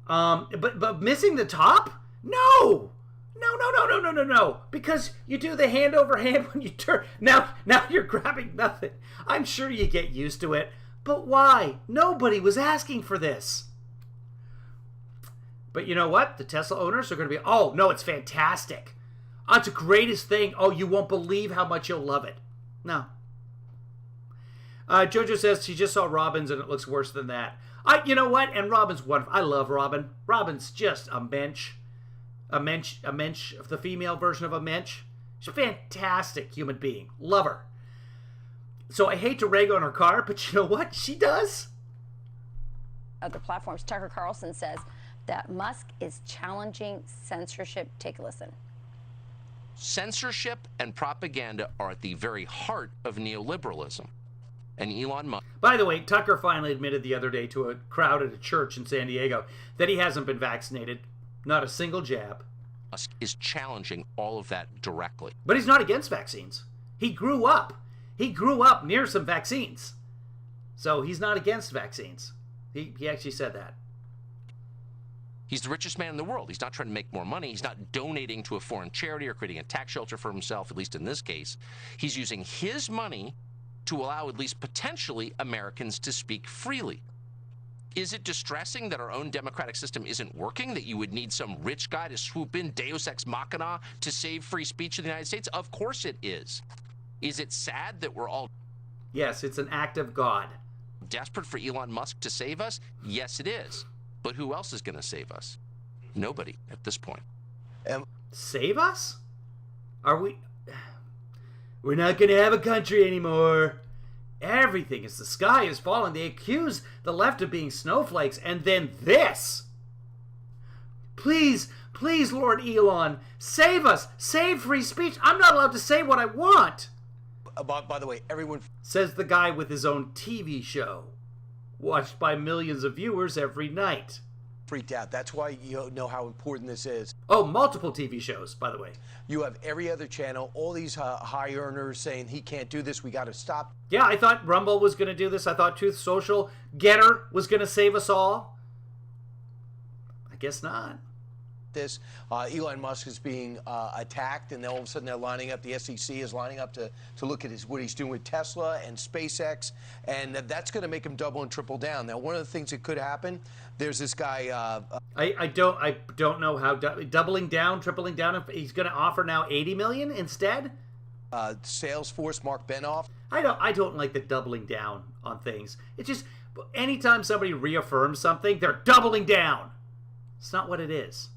But missing the top? No. Because you do the hand over hand when you turn. Now you're grabbing nothing. I'm sure you get used to it. But why? Nobody was asking for this. But you know what? The Tesla owners are going to be, oh, no, it's fantastic. Oh, it's the greatest thing. Oh, you won't believe how much you'll love it. No. Jojo says she just saw Robin's and it looks worse than that. You know what? And Robin's wonderful. I love Robin. Robin's just a mensch. A mensch, the female version of a mensch. She's a fantastic human being. Love her. So I hate to rag on her car, but you know what? She does. Other platforms, Tucker Carlson says that Musk is challenging censorship. Take a listen. Censorship and propaganda are at the very heart of neoliberalism. And Elon Musk... By the way, Tucker finally admitted the other day to a crowd at a church in San Diego that he hasn't been vaccinated. Not a single jab. Musk is challenging all of that directly. But he's not against vaccines. He grew up. He grew up near some vaccines. So he's not against vaccines. He actually said that. He's the richest man in the world. He's not trying to make more money. He's not donating to a foreign charity or creating a tax shelter for himself, at least in this case. He's using his money to allow at least potentially Americans to speak freely. Is it distressing that our own democratic system isn't working, that you would need some rich guy to swoop in, deus ex machina, to save free speech in the United States? Of course it is. Is it sad that we're all... Yes, it's an act of God. Desperate for Elon Musk to save us? Yes, it is. But who else is going to save us? Nobody at this point. Save us? Are we... We're not going to have a country anymore. Everything is the sky is falling. They accuse the left of being snowflakes. And then this. Please, Lord Elon, save us. Save free speech. I'm not allowed to say what I want. By the way, everyone... Says the guy with his own TV show. Watched by millions of viewers every night. Freaked out. That's why you know how important this is. Oh, multiple TV shows, by the way. You have every other channel, all these high earners saying he can't do this, we got to stop. Yeah, I thought Rumble was going to do this. I thought Truth Social, Getter was going to save us all. I guess not. This Elon Musk is being attacked, and then all of a sudden they're lining up. The SEC is lining up to look at what he's doing with Tesla and SpaceX, and that's going to make him double and triple down. Now, one of the things that could happen, there's this guy. I don't know how doubling down, tripling down. He's going to offer now $80 million instead. Salesforce, Mark Benioff. I don't like the doubling down on things. It's just anytime somebody reaffirms something, they're doubling down. It's not what it is.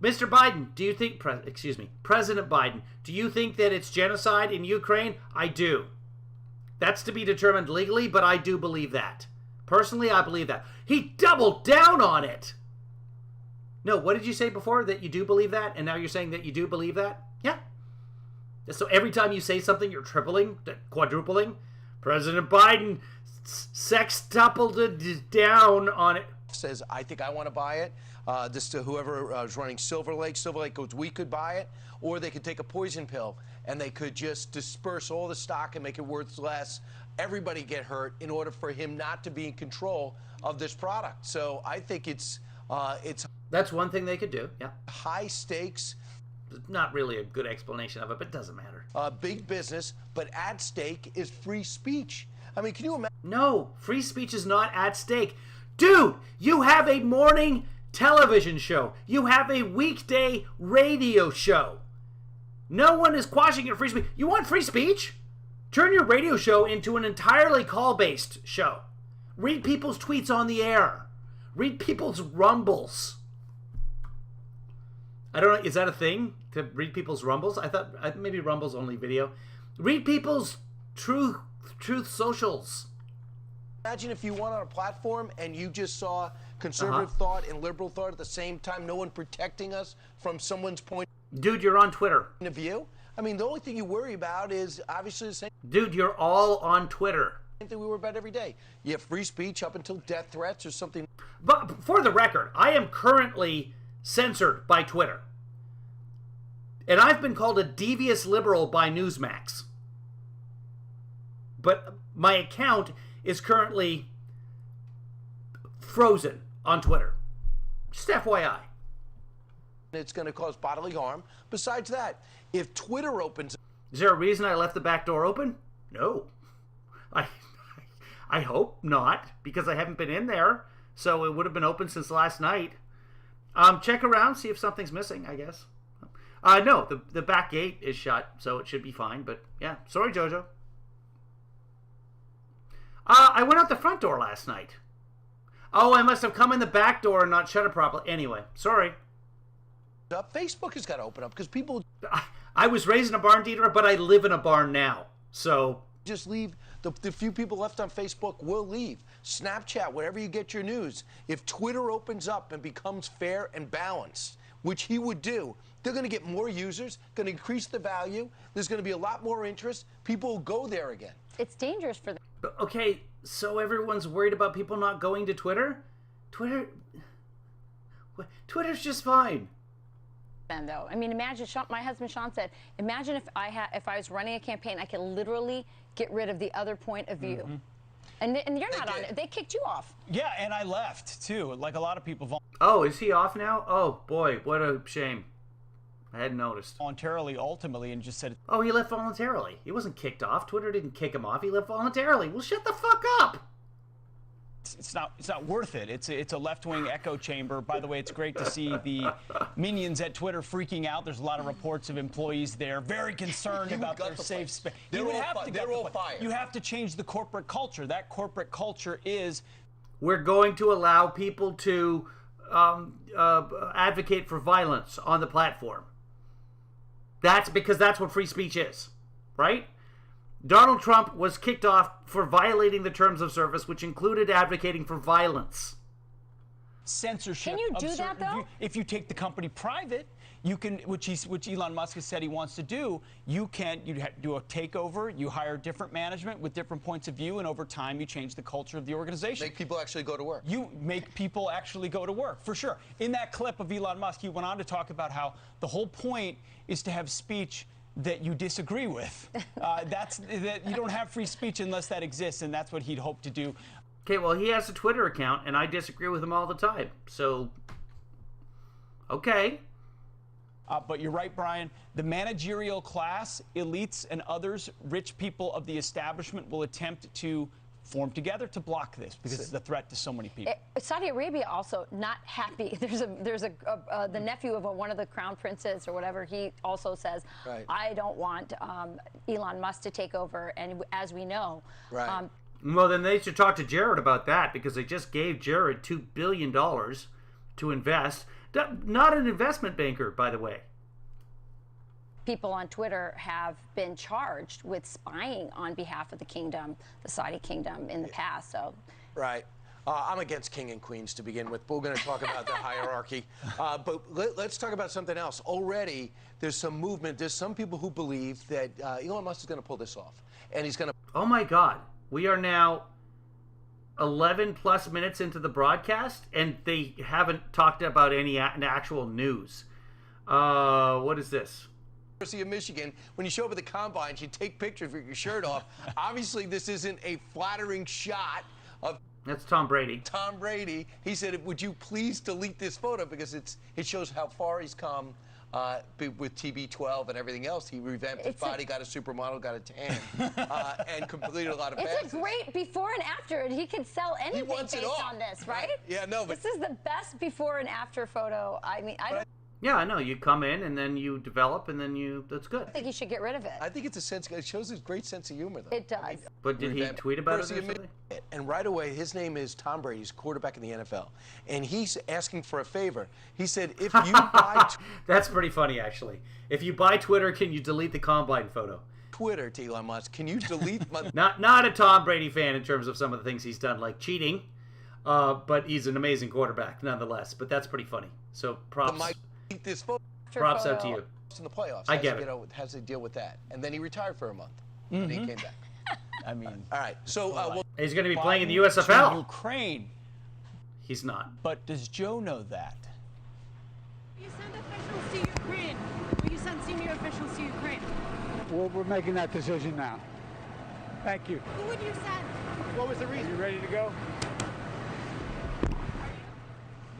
Mr. Biden, do you think, President Biden, do you think that it's genocide in Ukraine? I do. That's to be determined legally, but I do believe that. Personally, I believe that. He doubled down on it. No, what did you say before? That you do believe that? And now you're saying that you do believe that? Yeah. So every time you say something, you're tripling, quadrupling. President Biden sextupled down on it. Says, I think I want to buy it. whoever is running Silver Lake goes, we could buy it, or they could take a poison pill and they could just disperse all the stock and make it worth less. Everybody get hurt in order for him not to be in control of this product. So I think it's that's one thing they could do. Yeah, high stakes. Not really a good explanation of it, but it doesn't matter. Big business, but at stake is free speech. I mean, can you imagine? No, free speech is not at stake. Dude, you have a morning television show. You have a weekday radio show. No one is quashing your free speech. You want free speech? Turn your radio show into an entirely call-based show. Read people's tweets on the air. Read people's rumbles. I don't know, is that a thing? To read people's rumbles? I thought maybe rumbles only video. Read people's truth socials. Imagine if you went on a platform and you just saw conservative thought and liberal thought at the same time, no one protecting us from someone's point Dude, you're on Twitter. of view. I mean, the only thing you worry about is obviously the same Dude, you're all on Twitter. thing we worry about every day. You have free speech up until death threats or something. But for the record, I am currently censored by Twitter. And I've been called a devious liberal by Newsmax. But my account is currently frozen on Twitter. Just FYI. It's going to cause bodily harm. Besides that, if Twitter opens... Is there a reason I left the back door open? No. I hope not, because I haven't been in there. So it would have been open since last night. Check around, see if something's missing, I guess. No, the back gate is shut, so it should be fine. But yeah, sorry, Jojo. I went out the front door last night. Oh, I must have come in the back door and not shut it properly. Anyway, sorry. Facebook has got to open up because people... I was raised in a barn, Dieter, but I live in a barn now. So... just leave. The few people left on Facebook will leave. Snapchat, wherever you get your news. If Twitter opens up and becomes fair and balanced, which he would do, they're going to get more users, going to increase the value. There's going to be a lot more interest. People will go there again. It's dangerous for them. Okay, so everyone's worried about people not going to Twitter? Twitter's just fine. Though, I mean, imagine my husband Sean said, imagine if I was running a campaign, I could literally get rid of the other point of view. And you're not on it. They kicked you off. Yeah, and I left too, like a lot of people. Oh, is he off now? Oh boy, what a shame. I hadn't noticed. Voluntarily, ultimately, and just said. Oh, he left voluntarily. He wasn't kicked off. Twitter didn't kick him off. He left voluntarily. Well, shut the fuck up. It's not worth it. It's a left-wing echo chamber. By the way, it's great to see the minions at Twitter freaking out. There's a lot of reports of employees there very concerned about their safe space. They're all fired. You have to change the corporate culture. That corporate culture is... We're going to allow people to advocate for violence on the platform. That's because that's what free speech is, right? Donald Trump was kicked off for violating the terms of service, which included advocating for violence. Censorship. Can you do that, though? If you take the company private, you can, which Elon Musk has said he wants to do, you do a takeover, you hire different management with different points of view, and over time you change the culture of the organization. Make people actually go to work. You make people actually go to work, for sure. In that clip of Elon Musk, he went on to talk about how the whole point is to have speech that you disagree with. That you don't have free speech unless that exists, and that's what he'd hope to do. Okay, well, he has a Twitter account, and I disagree with him all the time. So, okay. But you're right, Brian. The managerial class, elites, and others, rich people of the establishment will attempt to form together to block this because it's a threat to so many people. Saudi Arabia also not happy. There's the nephew of one of the crown princes or whatever. He also says, right. I don't want Elon Musk to take over. And as we know, right. Well, then they should talk to Jared about that because they just gave Jared $2 billion to invest. Not an investment banker, by the way. People on Twitter have been charged with spying on behalf of the kingdom, the Saudi kingdom, in the past. So, right. I'm against king and queens to begin with, but we're going to talk about the hierarchy. But let's talk about something else. Already, there's some movement. There's some people who believe that Elon Musk is going to pull this off, and he's going to. Oh my God, we are now 11 plus minutes into the broadcast, and they haven't talked about any actual news. What is this? University of Michigan, when you show up at the combines, you take pictures with your shirt off. Obviously, this isn't a flattering shot of That's Tom Brady. Tom Brady. He said, "Would you please delete this photo because it shows how far he's come with TB12 and everything else. He revamped his body, got a supermodel, got a tan, and completed a lot of passes." It's a great before and after, and he could sell anything based on this, right? Yeah, no, but this is the best before and after photo. I mean, I don't Yeah, I know. You come in and then you develop and then that's good. think you should get rid of it. I think it's a sense. It shows his great sense of humor, though. It does. But did he tweet about it or something? And right away, his name is Tom Brady. He's quarterback in the NFL. And he's asking for a favor. He said, if you buy That's pretty funny, actually. If you buy Twitter, can you delete the combine photo? Twitter to Elon Musk, can you delete my... Not a Tom Brady fan in terms of some of the things he's done, like cheating. But he's an amazing quarterback, nonetheless. But that's pretty funny. So props. This photo. Props out to you. In the playoffs. I get it. Has to deal with that. And then he retired for a month. And he came back. I mean, all right. So he's going to be playing in the to USFL. Ukraine. He's not. But does Joe know that? You send officials to Ukraine. Will you send senior officials to Ukraine? We're making that decision now. Thank you. Who would you send? What was the reason? Are you ready to go?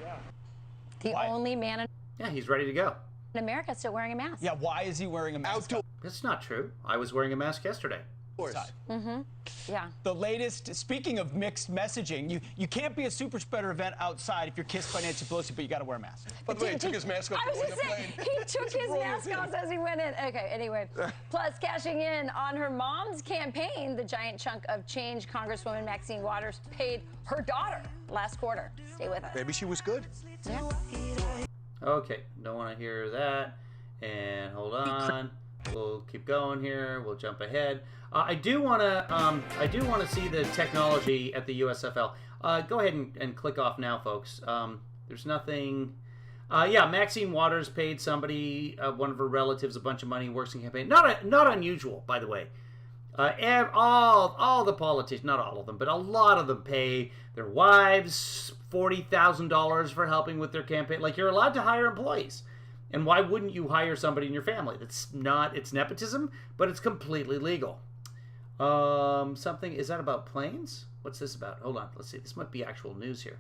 Yeah. The only man in Yeah, he's ready to go. America still wearing a mask. Yeah, why is he wearing a mask? That's not true. I was wearing a mask yesterday. Mm-hmm. Yeah. The latest, speaking of mixed messaging, you can't be a super spreader event outside if you're kissed by Nancy Pelosi, but you got to wear a mask. By the way, he took his mask off. I was just saying, he took his mask off as he went in. Okay, anyway. Plus, cashing in on her mom's campaign, the giant chunk of change Congresswoman Maxine Waters paid her daughter last quarter. Stay with us. Maybe she was good. Yeah. Okay, don't want to hear that. And hold on. We'll keep going here. We'll jump ahead. I do want to see the technology at the USFL. Go ahead and click off now, folks. There's nothing. Yeah, Maxine Waters paid somebody, one of her relatives, a bunch of money, works in campaign. Not unusual, by the way. All the politicians, not all of them, but a lot of them pay their wives $40,000 for helping with their campaign. Like, you're allowed to hire employees. And why wouldn't you hire somebody in your family? It's nepotism, but it's completely legal. Is that about planes? What's this about? Hold on, let's see. This might be actual news here.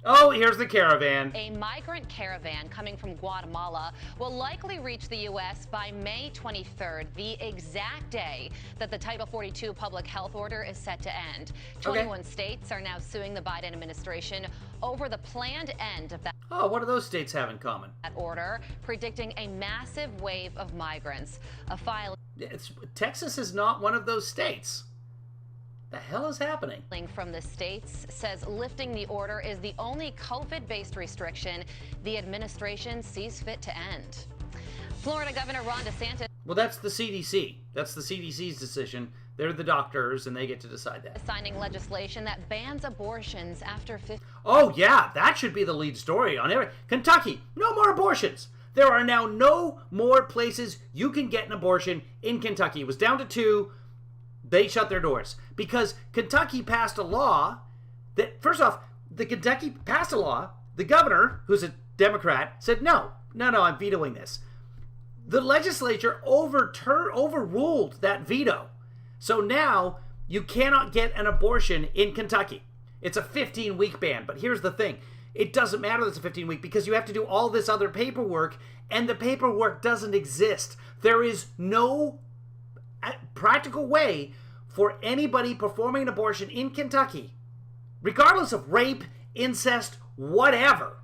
Oh, here's the caravan. A migrant caravan coming from Guatemala will likely reach the U.S. by May 23rd, the exact day that the Title 42 public health order is set to end. 21 states are now suing the Biden administration over the planned end of that. Oh, what do those states have in common? That order, predicting a massive wave of migrants. A filing Texas is not one of those states. The hell is happening? From the states says lifting the order is the only COVID-based restriction the administration sees fit to end. Florida Governor Ron DeSantis. Well, that's the CDC. That's the CDC's decision. They're the doctors, and they get to decide that. Signing legislation that bans abortions after 50. Oh, yeah, that should be the lead story on every. Kentucky, no more abortions. There are now no more places you can get an abortion in Kentucky. It was down to 2. They shut their doors because Kentucky passed a law that, first off, Kentucky passed a law. The governor, who's a Democrat, said, no, I'm vetoing this. The legislature overruled that veto. So now you cannot get an abortion in Kentucky. It's a 15-week ban. But here's the thing. It doesn't matter that it's a 15-week because you have to do all this other paperwork, and the paperwork doesn't exist. There is no practical way for anybody performing an abortion in Kentucky, regardless of rape, incest, whatever,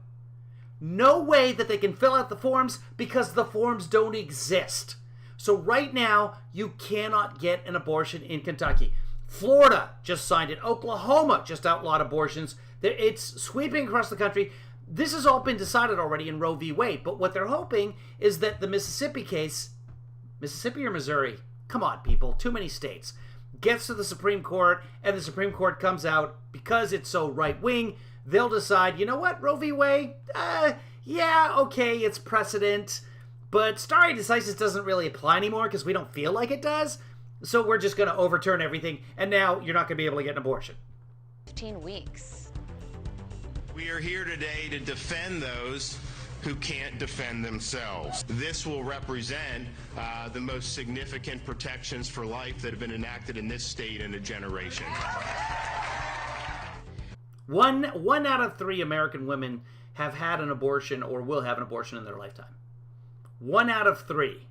no way that they can fill out the forms because the forms don't exist. So right now, you cannot get an abortion in Kentucky. Florida just signed it. Oklahoma just outlawed abortions. It's sweeping across the country. This has all been decided already in Roe v. Wade, but what they're hoping is that the Mississippi case, Mississippi or Missouri, come on, people, too many states, gets to the Supreme Court, and the Supreme Court comes out, because it's so right-wing, they'll decide, you know what, Roe v. Wade, yeah, okay, it's precedent, but stare decisis doesn't really apply anymore because we don't feel like it does, so we're just going to overturn everything, and now you're not going to be able to get an abortion. 15 weeks. We are here today to defend those who can't defend themselves. This will represent the most significant protections for life that have been enacted in this state in a generation. One out of 3 American women have had an abortion or will have an abortion in their lifetime. 1 out of 3.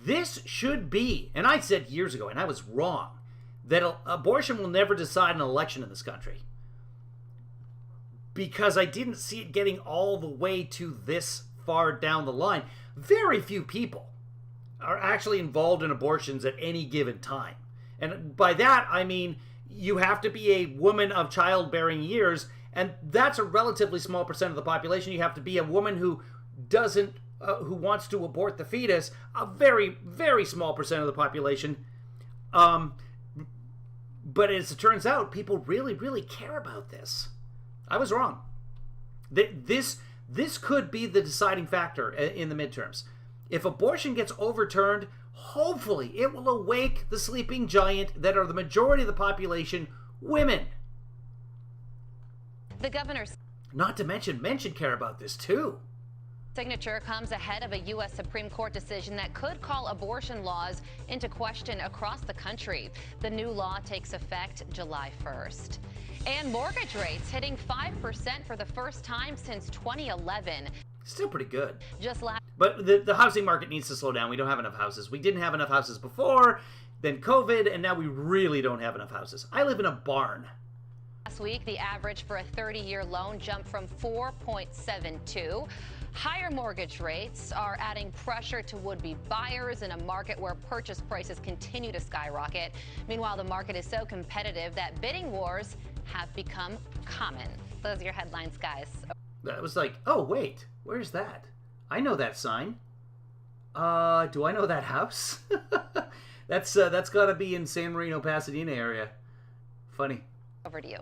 This should be, and I said years ago, and I was wrong, that abortion will never decide an election in this country. Because I didn't see it getting all the way to this far down the line. Very few people are actually involved in abortions at any given time. And by that, I mean you have to be a woman of childbearing years, and that's a relatively small percent of the population. You have to be a woman who doesn't, who wants to abort the fetus, a very, very small percent of the population. But as it turns out, people really, really care about this. I was wrong. This could be the deciding factor in the midterms. If abortion gets overturned, hopefully it will awake the sleeping giant that are the majority of the population, women. The governor's Not to mention, men should care about this too. signature comes ahead of a U.S. Supreme Court decision that could call abortion laws into question across the country. The new law takes effect July 1st. And mortgage rates hitting 5% for the first time since 2011. Still pretty good. Just last But the housing market needs to slow down. We don't have enough houses. We didn't have enough houses before, then COVID, and now we really don't have enough houses. I live in a barn. week, the average for a 30-year loan jumped from 4.72. Higher mortgage rates are adding pressure to would-be buyers in a market where purchase prices continue to skyrocket. Meanwhile, the market is so competitive that bidding wars have become common. Those are your headlines, guys. That was like, oh, wait, where's that? I know that sign. Do I know that house? That's got to be in San Marino, Pasadena area. Funny. Over to you.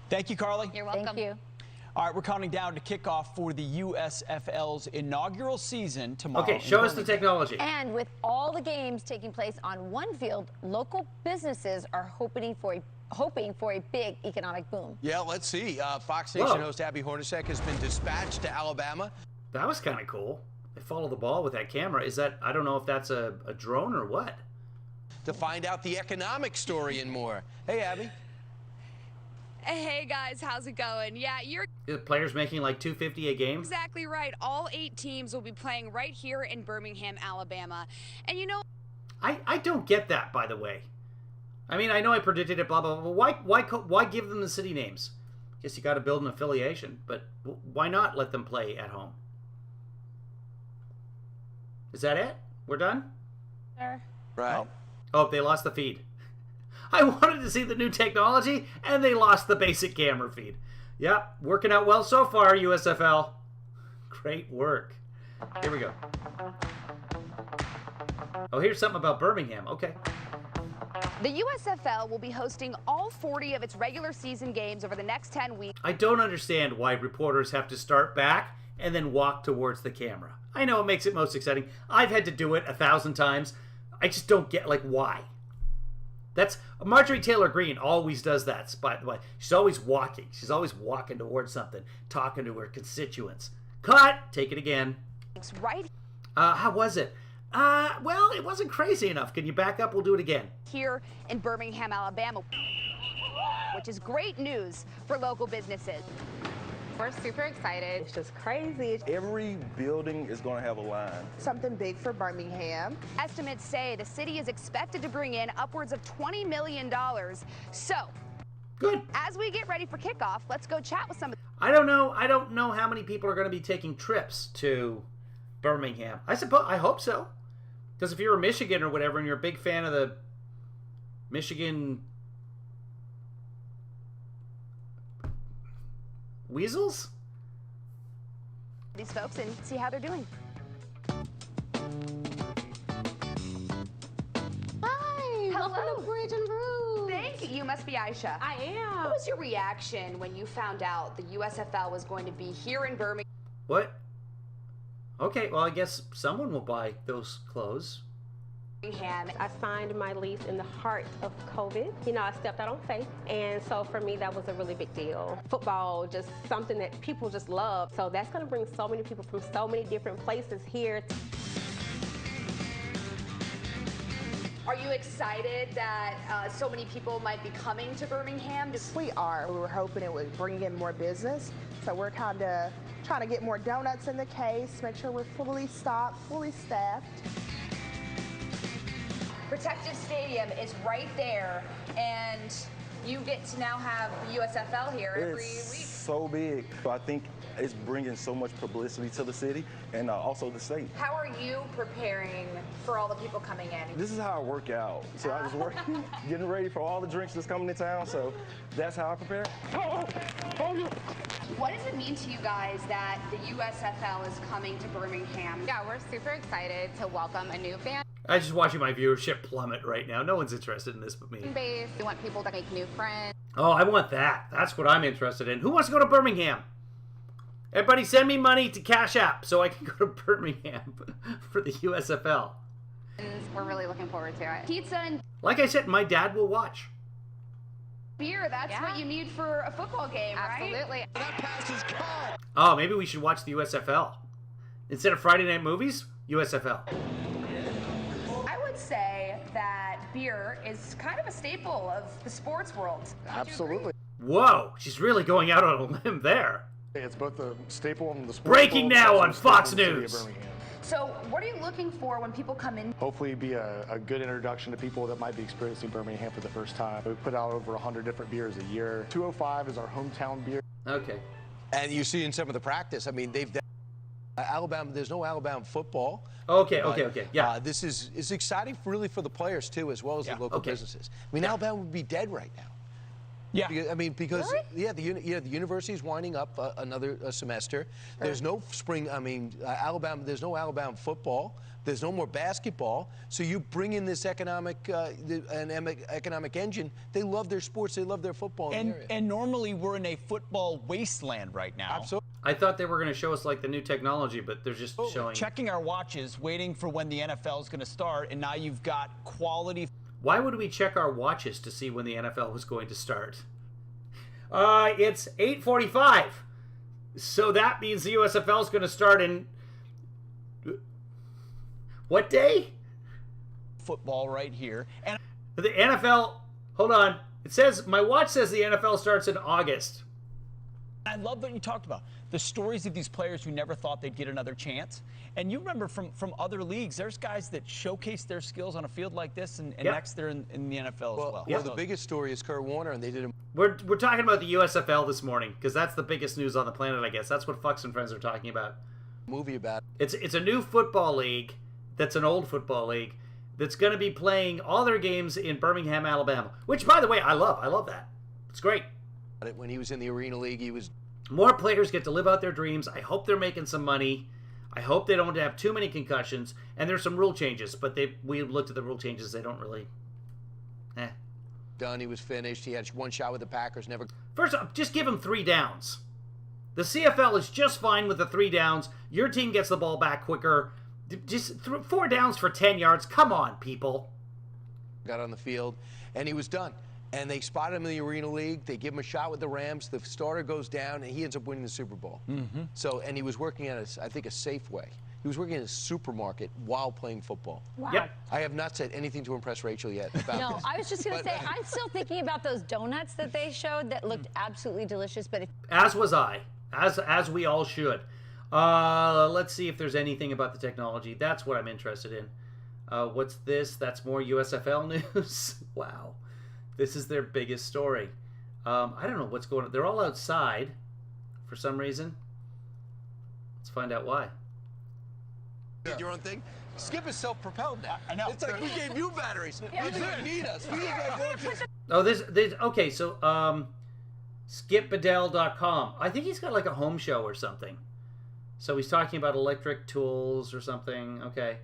Thank you, Carly. You're welcome. Thank you. All right, we're counting down to kickoff for the USFL's inaugural season tomorrow. Okay, show us the technology. And with all the games taking place on one field, local businesses are hoping for a big economic boom. Yeah, let's see. Fox Station host Abby Hornacek has been dispatched to Alabama. That was kind of cool. They follow the ball with that camera. Is that, I don't know if that's a drone or what. To find out the economic story and more. Hey, Abby. Hey guys, how's it going? Yeah, you're The players making like $250 a game? exactly right. All 8 teams will be playing right here in Birmingham, Alabama. And you know, I don't get that, by the way. I mean, I know I predicted it, blah, blah, blah. Why give them the city names? Guess you got to build an affiliation, but why not let them play at home? Is that it? We're done? Sure. Right. Oh, they lost the feed. I wanted to see the new technology, and they lost the basic camera feed. Yep, working out well so far, USFL. Great work. Here we go. Oh, here's something about Birmingham. Okay. the USFL will be hosting all 40 of its regular season games over the next 10 weeks. I don't understand why reporters have to start back and then walk towards the camera. I know it makes it most exciting. I've had to do it 1,000 times. I just don't get, like, why. That's Marjorie Taylor Greene always does that, by the way. She's always walking. She's always walking towards something, talking to her constituents. Cut! Take it again. Right How was it? Well, it wasn't crazy enough. Can you back up? We'll do it again. here in Birmingham, Alabama, which is great news for local businesses. We're super excited. It's just crazy. Every building is going to have a line. Something big for Birmingham. Estimates say the city is expected to bring in upwards of $20 million. So, good. As we get ready for kickoff, let's go chat with some of I don't know how many people are going to be taking trips to Birmingham. I hope so. Because if you're a Michigan or whatever and you're a big fan of the Michigan Weasels? these folks and see how they're doing. Hi. Welcome to Bridge and Brew. Thank you. You must be Aisha. I am. What was your reaction when you found out the USFL was going to be here in Birmingham? What? Okay, well, I guess someone will buy those clothes. I signed my lease in the heart of COVID. You know, I stepped out on faith, and so for me, that was a really big deal. Football, just something that people just love. So that's going to bring so many people from so many different places here. Are you excited that so many people might be coming to Birmingham? We are. We were hoping it would bring in more business, so we're kind of trying to get more donuts in the case, make sure we're fully stocked, fully staffed. Protective Stadium is right there, and you get to now have the USFL here every week. It's so big. I think it's bringing so much publicity to the city and also the state. How are you preparing for all the people coming in? This is how I work out. So I just work, getting ready for all the drinks that's coming to town. So that's how I prepare. What does it mean to you guys that the USFL is coming to Birmingham? Yeah, we're super excited to welcome a new fan I'm just watching my viewership plummet right now. No one's interested in this but me. base. We want people to make new friends. Oh, I want that. That's what I'm interested in. Who wants to go to Birmingham? Everybody send me money to Cash App so I can go to Birmingham for the USFL. We're really looking forward to it. Pizza and Like I said, my dad will watch. beer, that's what you need for a football game, right? Absolutely. That pass is caught. Oh, maybe we should watch the USFL. Instead of Friday night movies, USFL. I would say that beer is kind of a staple of the sports world. Absolutely. Whoa, she's really going out on a limb there. It's both a staple in the sports Breaking world, now also on a staple Fox in the city of News. Birmingham. So what are you looking for when people come in? Hopefully be a good introduction to people that might be experiencing Birmingham for the first time. We put out over 100 different beers a year. 205 is our hometown beer. Okay. And you see in some of the practice, I mean, they've done Alabama. There's no Alabama football. Okay. Yeah. This is exciting really for the players too, as well as the local businesses. I mean, Alabama would be dead right now. Yeah. Because the university's winding up another semester. There's no spring. I mean, Alabama. There's no Alabama football. There's no more basketball. So you bring in this economic engine. They love their sports. They love their football. In the area. And normally we're in a football wasteland right now. Absolutely. I thought they were going to show us like the new technology, but they're just showing. Checking our watches, waiting for when the NFL is going to start, and now you've got quality. Why would we check our watches to see when the NFL was going to start? It's 8:45, so that means the USFL is going to start in what day? Football right here, and the NFL. Hold on, it says my watch says the NFL starts in August. I love what you talked about. The stories of these players who never thought they'd get another chance. And you remember from other leagues, there's guys that showcase their skills on a field like this, and next they're in the NFL as well. Well, the biggest story is Kurt Warner, and they did him. We're talking about the USFL this morning because that's the biggest news on the planet, I guess. That's what Fucks and Friends are talking about. Movie about it. It's a new football league that's an old football league that's going to be playing all their games in Birmingham, Alabama, which, by the way, I love. I love that. It's great. When he was in the Arena League, he was... More players get to live out their dreams. I hope they're making some money. I hope they don't have too many concussions. And there's some rule changes, but we looked at the rule changes. They don't really... Done. He was finished. He had one shot with the Packers. Never... First off, just give him 3 downs. The CFL is just fine with the 3 downs. Your team gets the ball back quicker. Just 4 downs for 10 yards. Come on, people. Got on the field, and he was done. And they spotted him in the Arena League. They give him a shot with the Rams. The starter goes down, and he ends up winning the Super Bowl. Mm-hmm. So, and he was working at, I think, a Safeway. He was working at a supermarket while playing football. Wow. Yep. I have not said anything to impress Rachel yet about No, this. I was just going to say, I'm still thinking about those donuts that they showed that looked absolutely delicious. But As was I, as we all should. Let's see if there's anything about the technology. That's what I'm interested in. What's this? That's more USFL news. Wow. This is their biggest story. I don't know what's going on. They're all outside for some reason. Let's find out why. Did your own thing? Skip is self-propelled now. I know. It's like we gave you batteries. You didn't need us. We just Oh, this okay, so skipbedell.com. I think he's got like a home show or something. So he's talking about electric tools or something. Okay.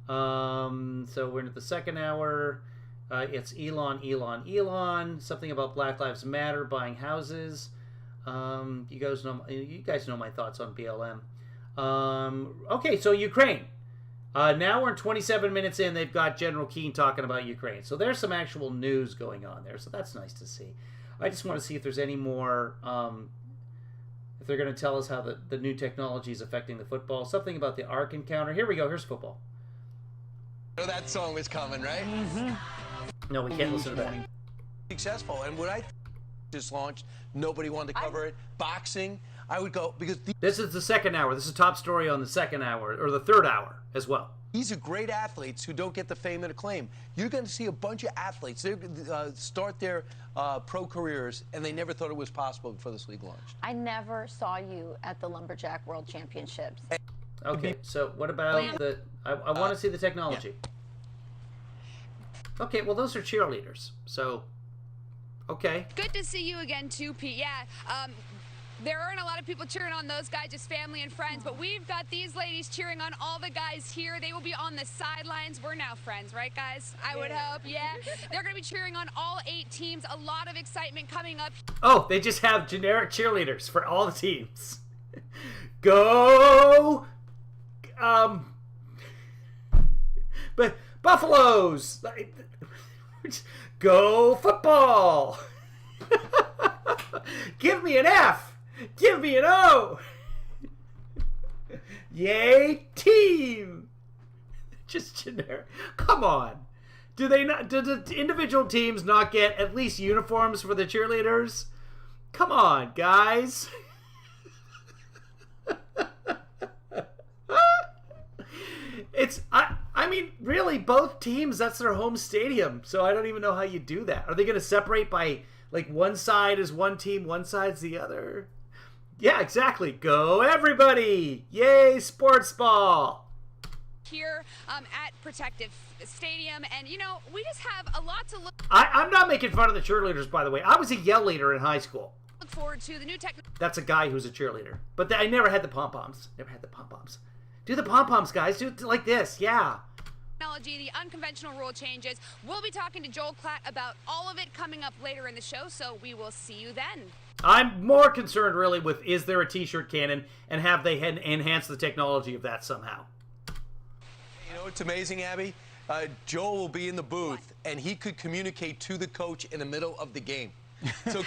So we're into the second hour. It's Elon. Something about Black Lives Matter, buying houses. You guys know my thoughts on BLM. Okay, so Ukraine. Now we're 27 minutes in. They've got General Keane talking about Ukraine. So there's some actual news going on there. So that's nice to see. I just want to see if there's any more, if they're going to tell us how the new technology is affecting the football. Something about the Ark encounter. Here we go. Here's football. You know that song was coming, right? No, we can't listen to that. Successful. And what I just launched, nobody wanted to cover it. Boxing, I would go, because this is the second hour. This is top story on the second hour, or the third hour as well. these are great athletes who don't get the fame and acclaim. You're going to see a bunch of athletes start their pro careers, and they never thought it was possible before this league launched. I never saw you at the Lumberjack World Championships. Okay, so what about the... I want to see the technology. Yeah. Okay, well, those are cheerleaders, so... Okay. Good to see you again, too, Pete. Yeah, there aren't a lot of people cheering on those guys, just family and friends, but we've got these ladies cheering on all the guys here. They will be on the sidelines. We're now friends, right, guys? I would hope, yeah. They're going to be cheering on all 8 teams. A lot of excitement coming up. Oh, they just have generic cheerleaders for all the teams. Go... But Buffaloes! Go football! Give me an F! Give me an O! Yay, team! Just generic. Come on. Do they not? Do the individual teams not get at least uniforms for the cheerleaders? Come on, guys. I mean, really, both teams, that's their home stadium. So I don't even know how you do that. Are they going to separate by, like, one side is one team, one side's the other? Yeah, exactly. Go everybody! Yay, sports ball! Here at Protective Stadium, and, you know, we just have a lot to look... I'm not making fun of the cheerleaders, by the way. I was a yell leader in high school. Look forward to the new That's a guy who's a cheerleader. But I never had the pom-poms. Never had the pom-poms. Do the pom-poms, guys. Do it like this. Yeah. Technology, the unconventional rule changes. We'll be talking to Joel Klatt about all of it coming up later in the show, so we will see you then. I'm more concerned, really, with is there a T-shirt cannon, and have they enhanced the technology of that somehow? You know what's amazing, Abby? Joel will be in the booth, and he could communicate to the coach in the middle of the game. So...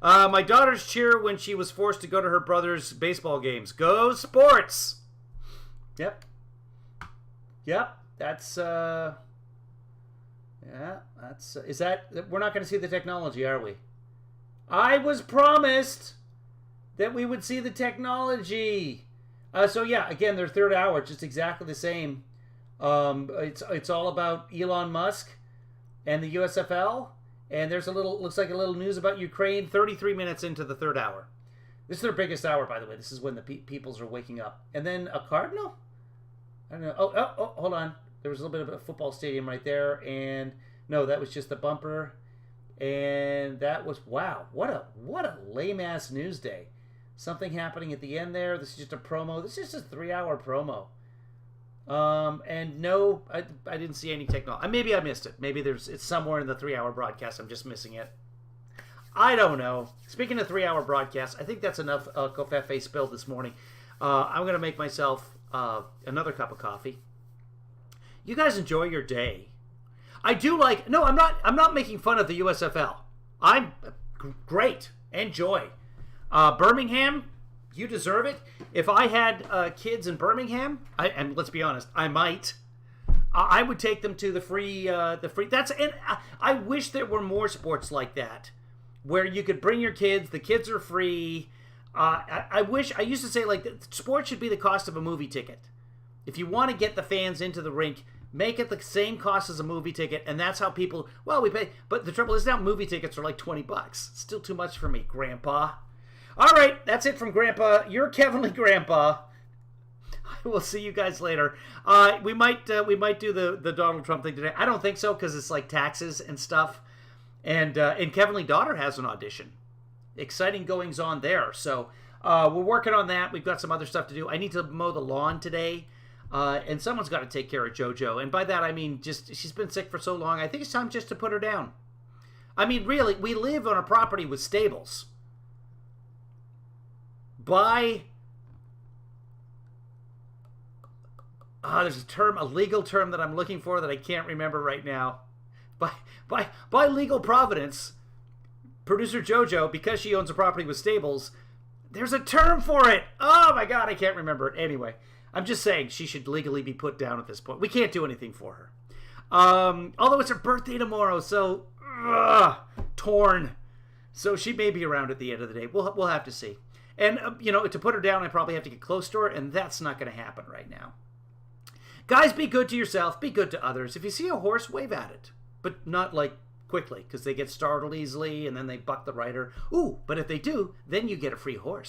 my daughter's cheer when she was forced to go to her brother's baseball games. Go sports! Yep. Yep. That's, yeah, that's, is that, we're not going to see the technology, are we? I was promised that we would see the technology. So yeah, again, their third hour, just exactly the same. It's all about Elon Musk and the USFL. And there's a little, looks like a little news about Ukraine, 33 minutes into the third hour. This is their biggest hour, by the way. This is when the peoples are waking up. And then a Cardinal? I don't know. Oh, hold on. There was a little bit of a football stadium right there. And no, that was just the bumper. And that was, wow, what a lame-ass news day. Something happening at the end there. This is just a promo. This is just a 3-hour promo. And no, I didn't see any technology. Maybe I missed it. Maybe it's somewhere in the 3-hour broadcast. I'm just missing it. I don't know. Speaking of 3-hour broadcasts, I think that's enough Covfefe spilled this morning. I'm going to make myself another cup of coffee. You guys enjoy your day. I do like... No, I'm not making fun of the USFL. I'm great. Enjoy. Birmingham, you deserve it. If I had kids in Birmingham, and let's be honest, I might... I would take them to the free... That's... And I wish there were more sports like that, where you could bring your kids, the kids are free. I used to say, like, sports should be the cost of a movie ticket. If you want to get the fans into the rink, make it the same cost as a movie ticket, and that's how people, well, we pay. But the trouble is now movie tickets are like $20. Still too much for me, Grandpa. All right, that's it from Grandpa. You're Kevinly Grandpa. I will see you guys later. We might do the Donald Trump thing today. I don't think so, because it's like taxes and stuff. And Kevinly Daughter has an audition. Exciting goings on there. So we're working on that. We've got some other stuff to do. I need to mow the lawn today. And someone's got to take care of JoJo. And by that, I mean, just she's been sick for so long. I think it's time just to put her down. I mean, really, we live on a property with stables. there's a legal term that I'm looking for that I can't remember right now. By legal providence, producer JoJo, because she owns a property with stables, there's a term for it. Oh my God, I can't remember it. Anyway, I'm just saying she should legally be put down at this point. We can't do anything for her. Although it's her birthday tomorrow, so torn. So she may be around at the end of the day. We'll have to see. And, to put her down, I probably have to get close to her, and that's not going to happen right now. Guys, be good to yourself. Be good to others. If you see a horse, wave at it. But not, quickly, because they get startled easily, and then they buck the rider. Ooh, but if they do, then you get a free horse.